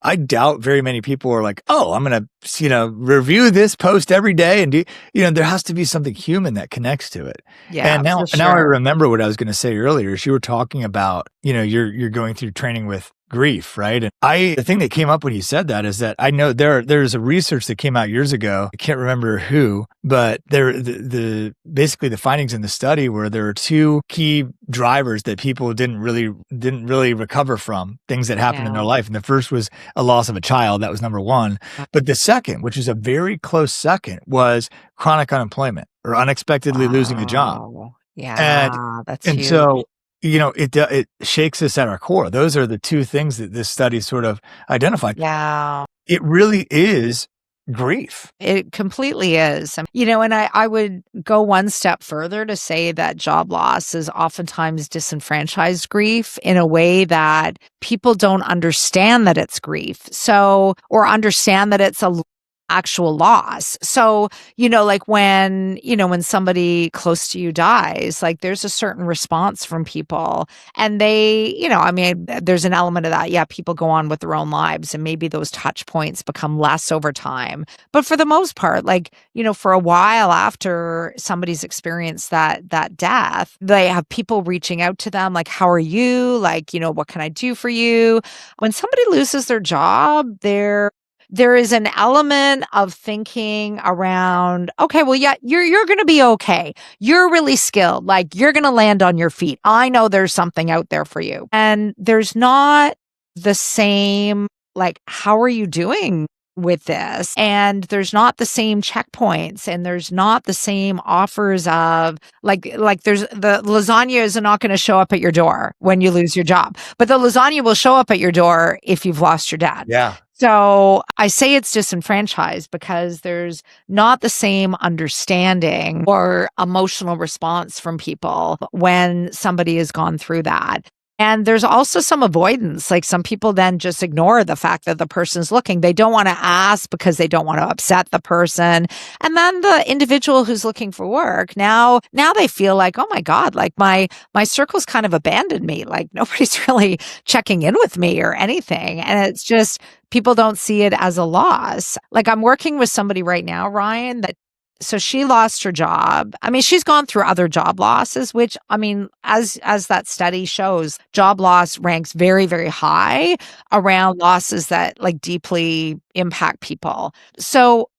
I doubt very many people are like, oh, I'm going to, review this post every day and do, there has to be something human that connects to it. Yeah, And for now I sure. remember what I was going to say earlier is you were talking about, you're going through training with grief, right? And the thing that came up when you said that is that I know there's a research that came out years ago. I can't remember who, but basically the findings in the study were there are 2 key drivers that people didn't really recover from, things that happened in their Yeah. life. And the first was a loss of a child. That was number 1. But the second, which is a very close second, was chronic unemployment or unexpectedly losing a job. Wow. And Yeah, that's and huge. so, it shakes us at our core. Those are the 2 things that this study sort of identified. Yeah. It really is grief. It completely is. And I would go one step further to say that job loss is oftentimes disenfranchised grief in a way that people don't understand that it's grief. So, or understand that it's a actual loss. So, like when somebody close to you dies, like there's a certain response from people and they, there's an element of that. Yeah, people go on with their own lives and maybe those touch points become less over time. But for the most part, like, for a while after somebody's experienced that death, they have people reaching out to them like, how are you? Like, what can I do for you? When somebody loses their job, there is an element of thinking around, okay, well, yeah, you're going to be okay. You're really skilled. Like you're going to land on your feet. I know there's something out there for you. And there's not the same, like, how are you doing with this? And there's not the same checkpoints and there's not the same offers of like there's the lasagna is not going to show up at your door when you lose your job, but the lasagna will show up at your door if you've lost your dad. Yeah. So I say it's disenfranchised because there's not the same understanding or emotional response from people when somebody has gone through that. And there's also some avoidance. Like some people then just ignore the fact that the person's looking. They don't want to ask because they don't want to upset the person. And then the individual who's looking for work, now they feel like, oh my God, like my circle's kind of abandoned me. Like nobody's really checking in with me or anything. And it's just, people don't see it as a loss. Like I'm working with somebody right now, Ryan, so she lost her job. I mean, she's gone through other job losses, which, I mean, as that study shows, job loss ranks very, very high around losses that like deeply impact people. So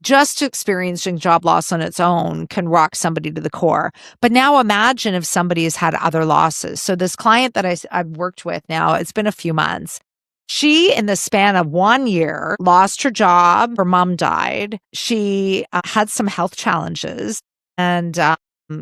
just experiencing job loss on its own can rock somebody to the core. But now imagine if somebody has had other losses. So this client that I've worked with now, it's been a few months. She, in the span of 1 year, lost her job. Her mom died. She had some health challenges and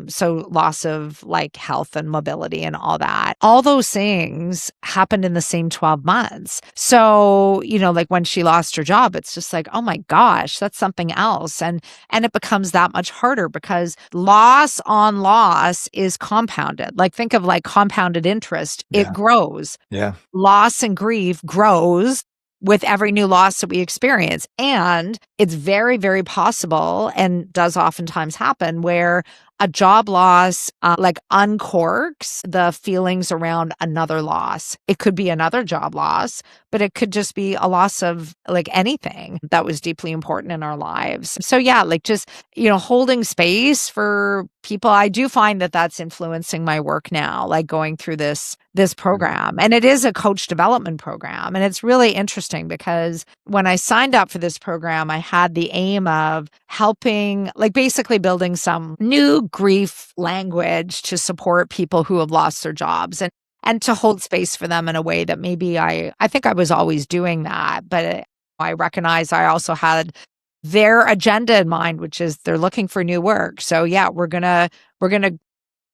So loss of like health and mobility and all that. All those things happened in the same 12 months. So, like when she lost her job, it's just like, oh my gosh, that's something else. And it becomes that much harder because loss on loss is compounded. Like think of like compounded interest. It Yeah. grows. Yeah. Loss and grief grows with every new loss that we experience. And it's very, very possible and does oftentimes happen where a job loss like uncorks the feelings around another loss. It could be another job loss, but it could just be a loss of like anything that was deeply important in our lives. So yeah, like just, holding space for people. I do find that that's influencing my work now, like going through this program. And it is a coach development program. And it's really interesting because when I signed up for this program, I had the aim of helping, like basically building some new grief language to support people who have lost their jobs and to hold space for them in a way that maybe I think I was always doing that, but I recognize I also had their agenda in mind, which is they're looking for new work. So yeah, we're going to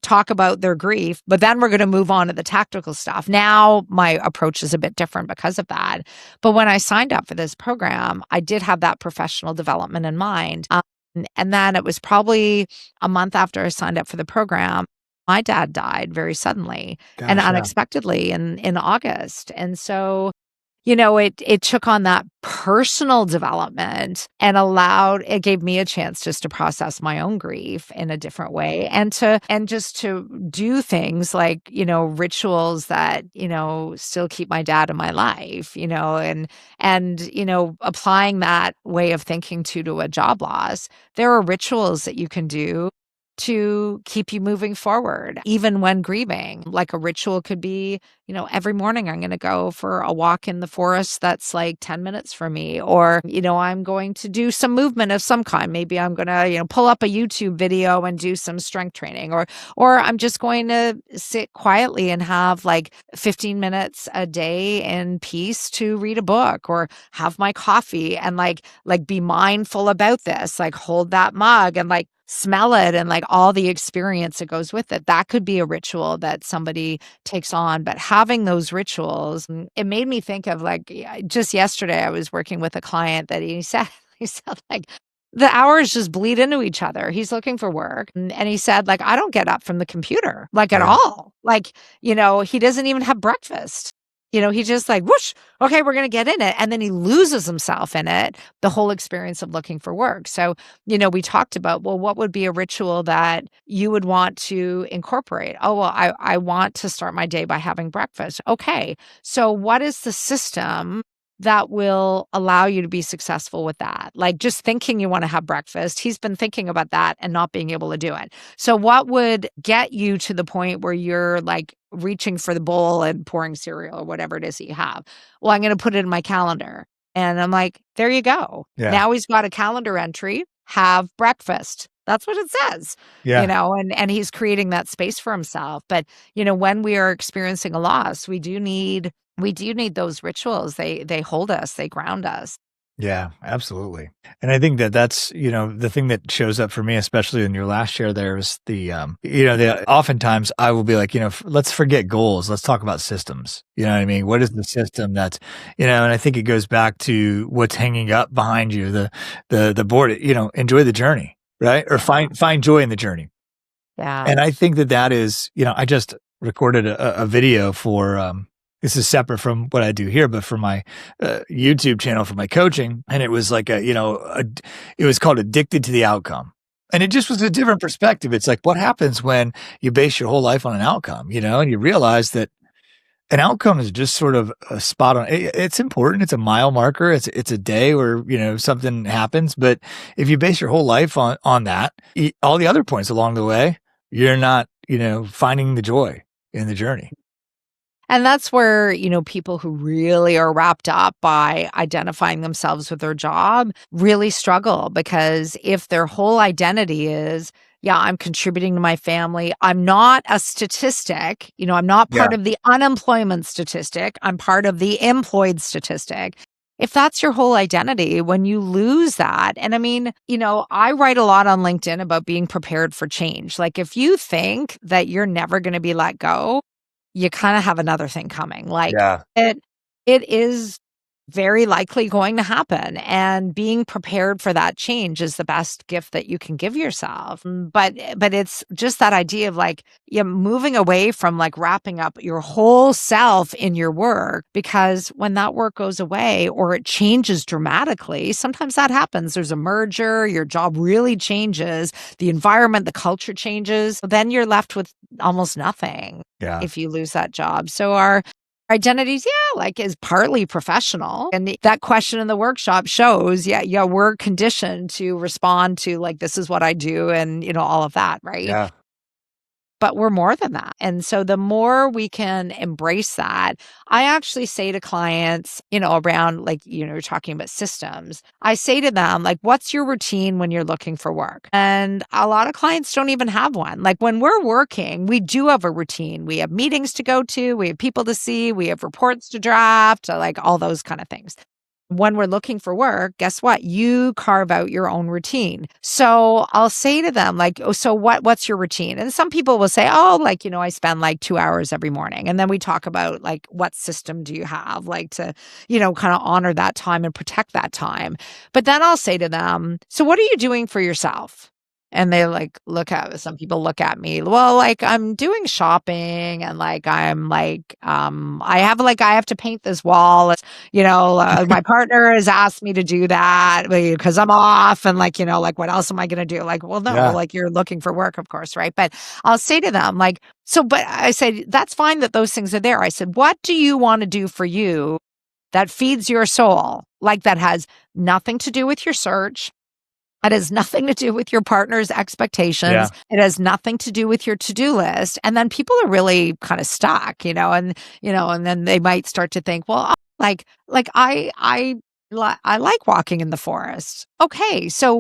talk about their grief, but then we're going to move on to the tactical stuff. Now, my approach is a bit different because of that. But when I signed up for this program, I did have that professional development in mind. And then it was probably a month after I signed up for the program, my dad died very suddenly and Gosh, yeah. unexpectedly in August. And so it took on that personal development and it gave me a chance just to process my own grief in a different way and just to do things like, rituals that, still keep my dad in my life, and applying that way of thinking to a job loss. There are rituals that you can do to keep you moving forward, even when grieving. Like a ritual could be, every morning I'm going to go for a walk in the forest that's like 10 minutes from me, or, I'm going to do some movement of some kind. Maybe I'm going to, pull up a YouTube video and do some strength training, or I'm just going to sit quietly and have like 15 minutes a day in peace to read a book or have my coffee and like be mindful about this, like hold that mug and like smell it and like all the experience that goes with it. That could be a ritual that somebody takes on. But having those rituals, it made me think of like just yesterday, I was working with a client that he said, he said like, the hours just bleed into each other. He's looking for work. And he said, like, I don't get up from the computer, like at Yeah. all. Like, he doesn't even have breakfast. He just like, whoosh, okay, we're going to get in it. And then he loses himself in it, the whole experience of looking for work. So, we talked about, well, what would be a ritual that you would want to incorporate? Oh, well, I want to start my day by having breakfast. Okay. So what is the system that will allow you to be successful with that? Like just thinking you want to have breakfast. He's been thinking about that and not being able to do it. So what would get you to the point where you're like reaching for the bowl and pouring cereal or whatever it is that you have? Well, I'm going to put it in my calendar. And I'm like, there you go. Yeah. Now he's got a calendar entry, have breakfast. That's what it says, Yeah. and he's creating that space for himself. But, when we are experiencing a loss, we do need those rituals. They hold us, they ground us. Yeah, absolutely. And I think that that's, the thing that shows up for me, especially in your last share there is oftentimes I will be like, let's forget goals. Let's talk about systems. You know what I mean? What is the system that's, and I think it goes back to what's hanging up behind you, the board, enjoy the journey, right? Or find joy in the journey. Yeah. And I think that is, I just recorded a video for, this is separate from what I do here, but for my YouTube channel for my coaching. And it was like it was called Addicted to the Outcome. And it just was a different perspective. It's like, what happens when you base your whole life on an outcome, and you realize that an outcome is just sort of a spot on. It's important. It's a mile marker. It's a day where, something happens. But if you base your whole life on that, all the other points along the way, you're not, finding the joy in the journey. And that's where, people who really are wrapped up by identifying themselves with their job really struggle, because if their whole identity is, yeah, I'm contributing to my family, I'm not a statistic, I'm not Yeah. part of the unemployment statistic, I'm part of the employed statistic. if that's your whole identity, when you lose that, and I mean, I write a lot on LinkedIn about being prepared for change. Like, if you think that you're never going to be let go, you kind of have another thing coming. Like, Yeah. it is very likely going to happen, and being prepared for that change is the best gift that you can give yourself. But it's just that idea of like, yeah, moving away from like wrapping up your whole self in your work, because when that work goes away or it changes dramatically, sometimes that happens. There's a merger, your job really changes, the environment, the culture changes, then you're left with almost nothing Yeah. if you lose that job. So our identities, yeah, like, is partly professional. And that question in the workshop shows, yeah, we're conditioned to respond to like, this is what I do, and all of that, right? Yeah. But we're more than that. And so the more we can embrace that, I actually say to clients, around like, you're talking about systems. I say to them, like, what's your routine when you're looking for work? And a lot of clients don't even have one. Like, when we're working, we do have a routine. We have meetings to go to, we have people to see, we have reports to draft, like all those kind of things. When we're looking for work, guess what? You carve out your own routine. So I'll say to them, like, oh, so what's your routine? And some people will say, oh, like, I spend like 2 hours every morning. And then we talk about like, what system do you have, like, to, kind of honor that time and protect that time. But then I'll say to them, so what are you doing for yourself? And they like some people look at me, well, like, I'm doing shopping, and like, I'm like, I have to paint this wall. My partner has asked me to do that because I'm off, and like, like, what else am I going to do? Like, well, no, Yeah. like, you're looking for work, of course, right? But I'll say to them, like, so, but I said, that's fine that those things are there. I said, what do you want to do for you that feeds your soul? Like, that has nothing to do with your search. It has nothing to do with your partner's expectations. Yeah. It has nothing to do with your to-do list. And then people are really kind of stuck, and then they might start to think, well, like I like walking in the forest. Okay, so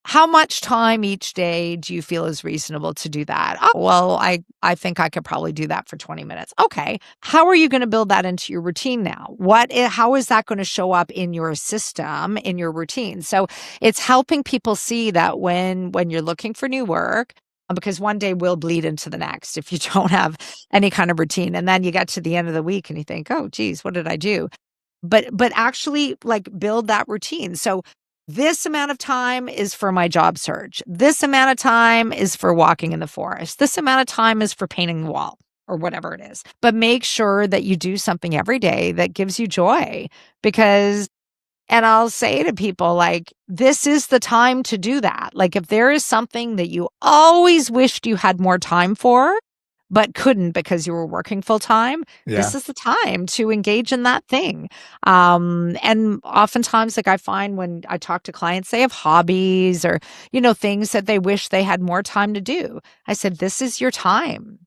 how much time each day do you feel is reasonable to do that? Oh, well, I think I could probably do that for 20 minutes. Okay. How are you going to build that into your routine now? How is that going to show up in your system, in your routine? So it's helping people see that when you're looking for new work, because one day will bleed into the next if you don't have any kind of routine. And then you get to the end of the week and you think, oh, geez, what did I do? But actually, like, build that routine. So this amount of time is for my job search. This amount of time is for walking in the forest. This amount of time is for painting the wall or whatever it is. But make sure that you do something every day that gives you joy, because and I'll say to people, like, this is the time to do that. Like, if there is something that you always wished you had more time for, but couldn't because you were working full time, Yeah. this is the time to engage in that thing. And oftentimes, like, I find when I talk to clients, they have hobbies or, things that they wish they had more time to do. I said, this is your time.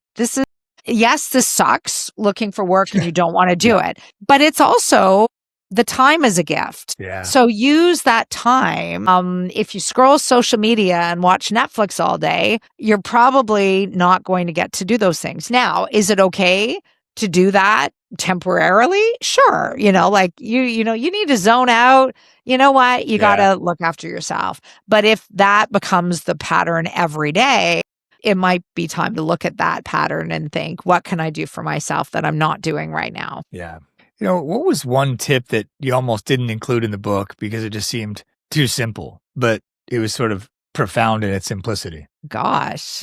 Yes, this sucks looking for work and you don't want to do Yeah. it, but it's also the time is a gift. Yeah. So use that time. If you scroll social media and watch Netflix all day, you're probably not going to get to do those things. Now, is it okay to do that temporarily? Sure. Like, you need to zone out. You know what? You got Yeah. to look after yourself. But if that becomes the pattern every day, it might be time to look at that pattern and think, what can I do for myself that I'm not doing right now? Yeah. What was one tip that you almost didn't include in the book because it just seemed too simple, but it was sort of profound in its simplicity? Gosh.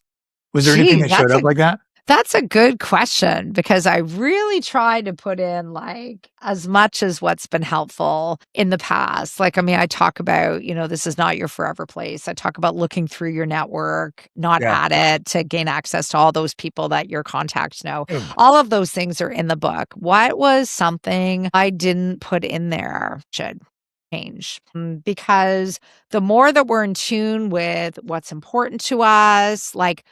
Was there anything Gee, that showed up like that? that's a good question, because I really try to put in like as much as what's been helpful in the past. Like, I mean, I talk about, this is not your forever place. I talk about looking through your network, not Yeah. at it, to gain access to all those people that your contacts know. Mm. All of those things are in the book. What was something I didn't put in there? Should change. Because the more that we're in tune with what's important to us, like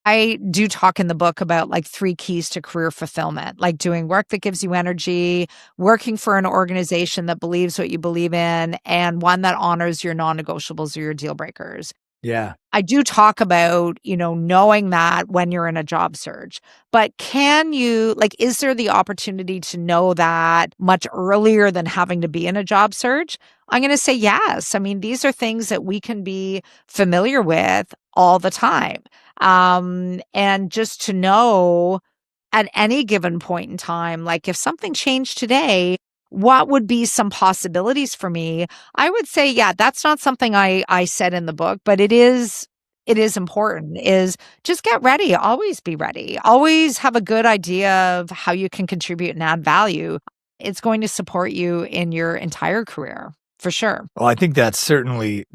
I do talk in the book about like 3 keys to career fulfillment, like doing work that gives you energy, working for an organization that believes what you believe in, and one that honors your non-negotiables or your deal breakers. Yeah. I do talk about, knowing that when you're in a job search, but can you like, is there the opportunity to know that much earlier than having to be in a job search? I'm going to say yes. I mean, these are things that we can be familiar with all the time. And just to know at any given point in time, like if something changed today, what would be some possibilities for me? I would say, yeah, that's not something I said in the book, but it is important is just get ready, always be ready. Always have a good idea of how you can contribute and add value. It's going to support you in your entire career, for sure. Well, I think that's certainly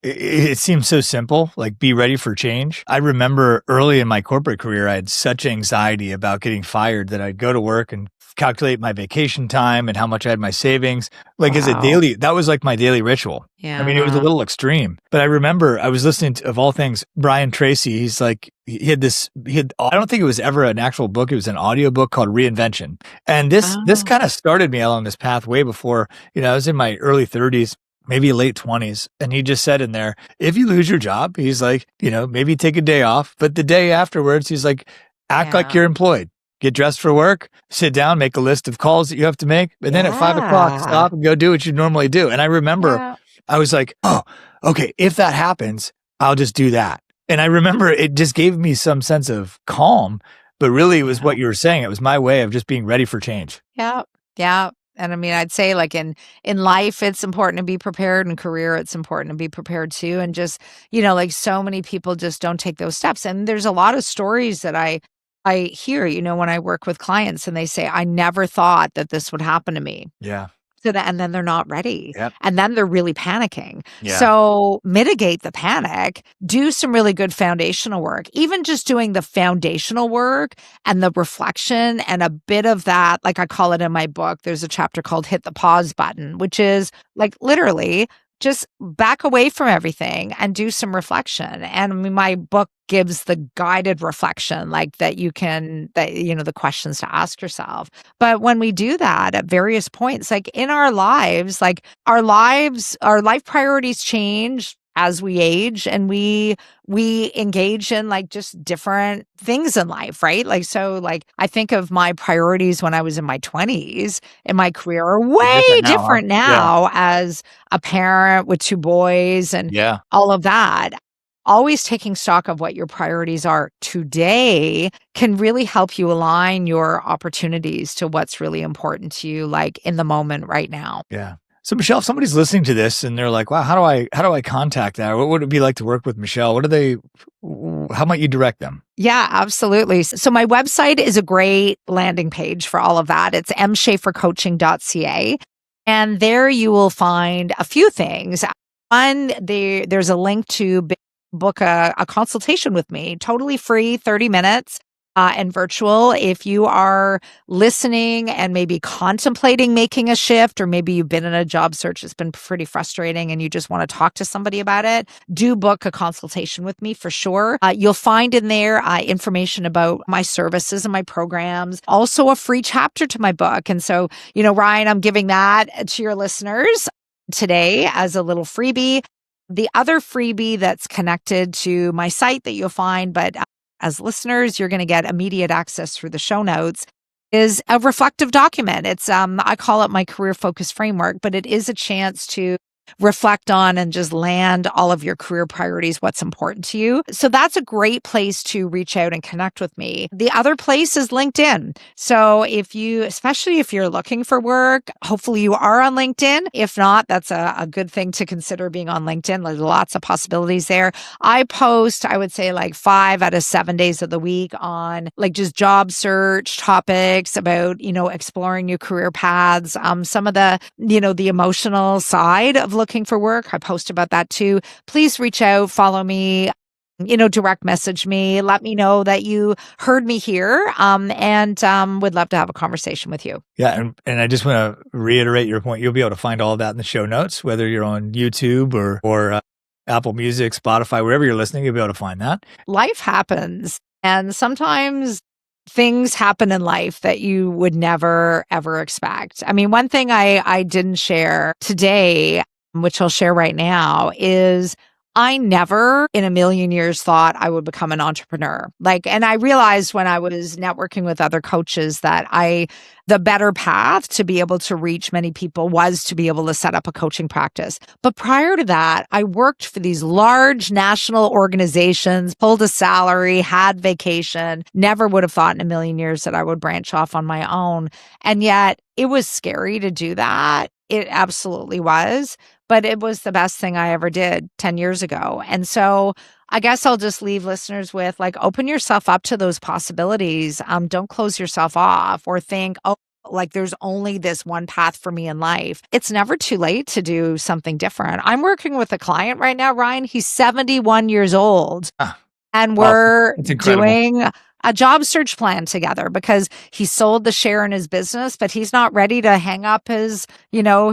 it seems so simple, like be ready for change. I remember early in my corporate career, I had such anxiety about getting fired that I'd go to work and calculate my vacation time and how much I had my savings. Like as a Wow. daily, that was like my daily ritual. I mean, it was a Yeah. little extreme, but I remember I was listening to, of all things, Brian Tracy. He's like, I don't think it was ever an actual book. It was an audio book called Reinvention. And this Oh, kind of started me along this path way before, I was in my early 30s, maybe late 20s. And he just said in there, if you lose your job, he's like, maybe take a day off. But the day afterwards, he's like, act like yeah. you're employed. Get dressed for work, sit down, make a list of calls that you have to make. And then at 5 o'clock, Yeah. stop and go do what you normally do. And I remember Yeah. I was like, oh, okay, if that happens, I'll just do that. And I remember it just gave me some sense of calm, but really it was Yeah. what you were saying. It was my way of just being ready for change. Yeah. Yeah. And I mean, I'd say like in life, it's important to be prepared. In career, it's important to be prepared too. And just, like so many people just don't take those steps. And there's a lot of stories that I hear, when I work with clients and they say, I never thought that this would happen to me. Yeah. So that and then they're not ready, Yep. and then they're really panicking. Yeah. So, mitigate the panic, do some really good foundational work. Even just doing the foundational work and the reflection and a bit of that, like I call it in my book, there's a chapter called Hit the Pause Button, which is like literally just back away from everything and do some reflection. And I mean, my book gives the guided reflection, like the questions to ask yourself. But when we do that at various points, like in our lives, our life priorities change as we age and we engage in like just different things in life, right? Like so like I think of my priorities when I was in my 20s in my career are They're way different now, huh? different Yeah. now as a parent with two boys and Yeah. all of that. Always taking stock of what your priorities are today can really help you align your opportunities to what's really important to you, like in the moment right now. Yeah. So Michelle, if somebody's listening to this and they're like, wow, how do I contact that? What would it be like to work with Michelle? How might you direct them? Yeah, absolutely. So my website is a great landing page for all of that. It's mschafercoaching.ca. And there you will find a few things. One, there's a link to book a consultation with me, totally free, 30 minutes. And virtual. If you are listening and maybe contemplating making a shift, or maybe you've been in a job search, it's been pretty frustrating and you just want to talk to somebody about it, do book a consultation with me for sure. You'll find in there information about my services and my programs, also a free chapter to my book. And so, Ryan, I'm giving that to your listeners today as a little freebie. The other freebie that's connected to my site that you'll find, but as listeners, you're going to get immediate access through the show notes, is a reflective document. It's I call it my career focus framework, but it is a chance to reflect on and just land all of your career priorities, what's important to you. So that's a great place to reach out and connect with me. The other place is LinkedIn. So especially if you're looking for work, hopefully you are on LinkedIn. If not, that's a good thing to consider being on LinkedIn. There's lots of possibilities there. I post, I would say like 5 out of 7 days of the week on like just job search topics about, exploring new career paths. Some of the emotional side of looking for work. I post about that too. Please reach out, follow me, direct message me, let me know that you heard me here, and would love to have a conversation with you. Yeah. And I just want to reiterate your point. You'll be able to find all of that in the show notes, whether you're on YouTube or Apple Music, Spotify, wherever you're listening, you'll be able to find that. Life happens, and sometimes things happen in life that you would never, ever expect. I mean, one thing I didn't share today, which I'll share right now, is I never in a million years thought I would become an entrepreneur. And I realized when I was networking with other coaches that the better path to be able to reach many people was to be able to set up a coaching practice. But prior to that, I worked for these large national organizations, pulled a salary, had vacation, never would have thought in a million years that I would branch off on my own. And yet it was scary to do that. It absolutely was. But it was the best thing I ever did 10 years ago. And so I guess I'll just leave listeners with open yourself up to those possibilities. Don't close yourself off or think, oh, there's only this one path for me in life. It's never too late to do something different. I'm working with a client right now, Ryan. He's 71 years old. Ah, And awesome. we're It's incredible. doing a job search plan together because he sold the share in his business, but he's not ready to hang up his,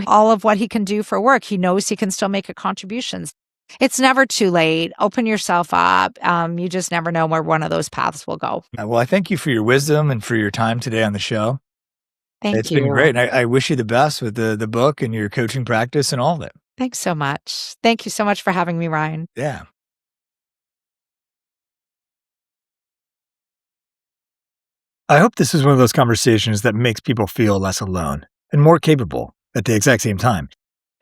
all of what he can do for work. He knows he can still make a contributions. It's never too late. Open yourself up. You just never know where one of those paths will go. Well, I thank you for your wisdom and for your time today on the show. Thank It's been you. great. And I wish you the best with the book and your coaching practice and all of it. Thanks so much. Thank you so much for having me, Ryan. Yeah. I hope this is one of those conversations that makes people feel less alone and more capable at the exact same time.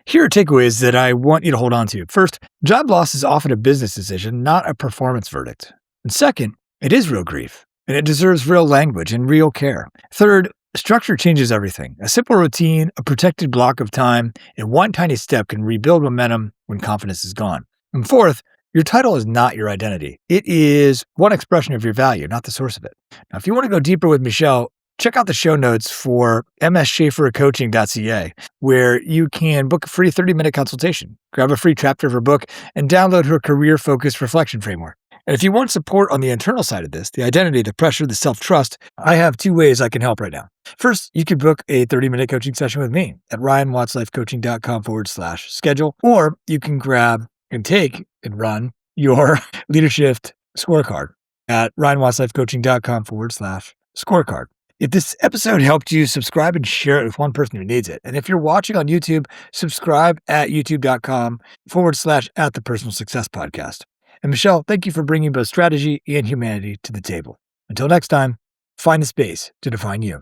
Here are takeaways that I want you to hold on to. First, job loss is often a business decision, not a performance verdict. And second, it is real grief, and it deserves real language and real care. Third, structure changes everything. A simple routine, a protected block of time, and one tiny step can rebuild momentum when confidence is gone. And fourth, your title is not your identity. It is one expression of your value, not the source of it. Now, if you want to go deeper with Michelle, check out the show notes for msschafercoaching.ca, where you can book a free 30-minute consultation, grab a free chapter of her book, and download her career-focused reflection framework. And if you want support on the internal side of this, the identity, the pressure, the self-trust, I have 2 ways I can help right now. First, you can book a 30-minute coaching session with me at ryanwattslifecoaching.com/schedule, or you can grab and take and run your leadership scorecard at ryanwattslifecoaching.com/scorecard. If this episode helped you, subscribe and share it with one person who needs it. And if you're watching on YouTube, subscribe at youtube.com/@the personal success podcast. And Michelle, thank you for bringing both strategy and humanity to the table. Until next time, find the space to define you.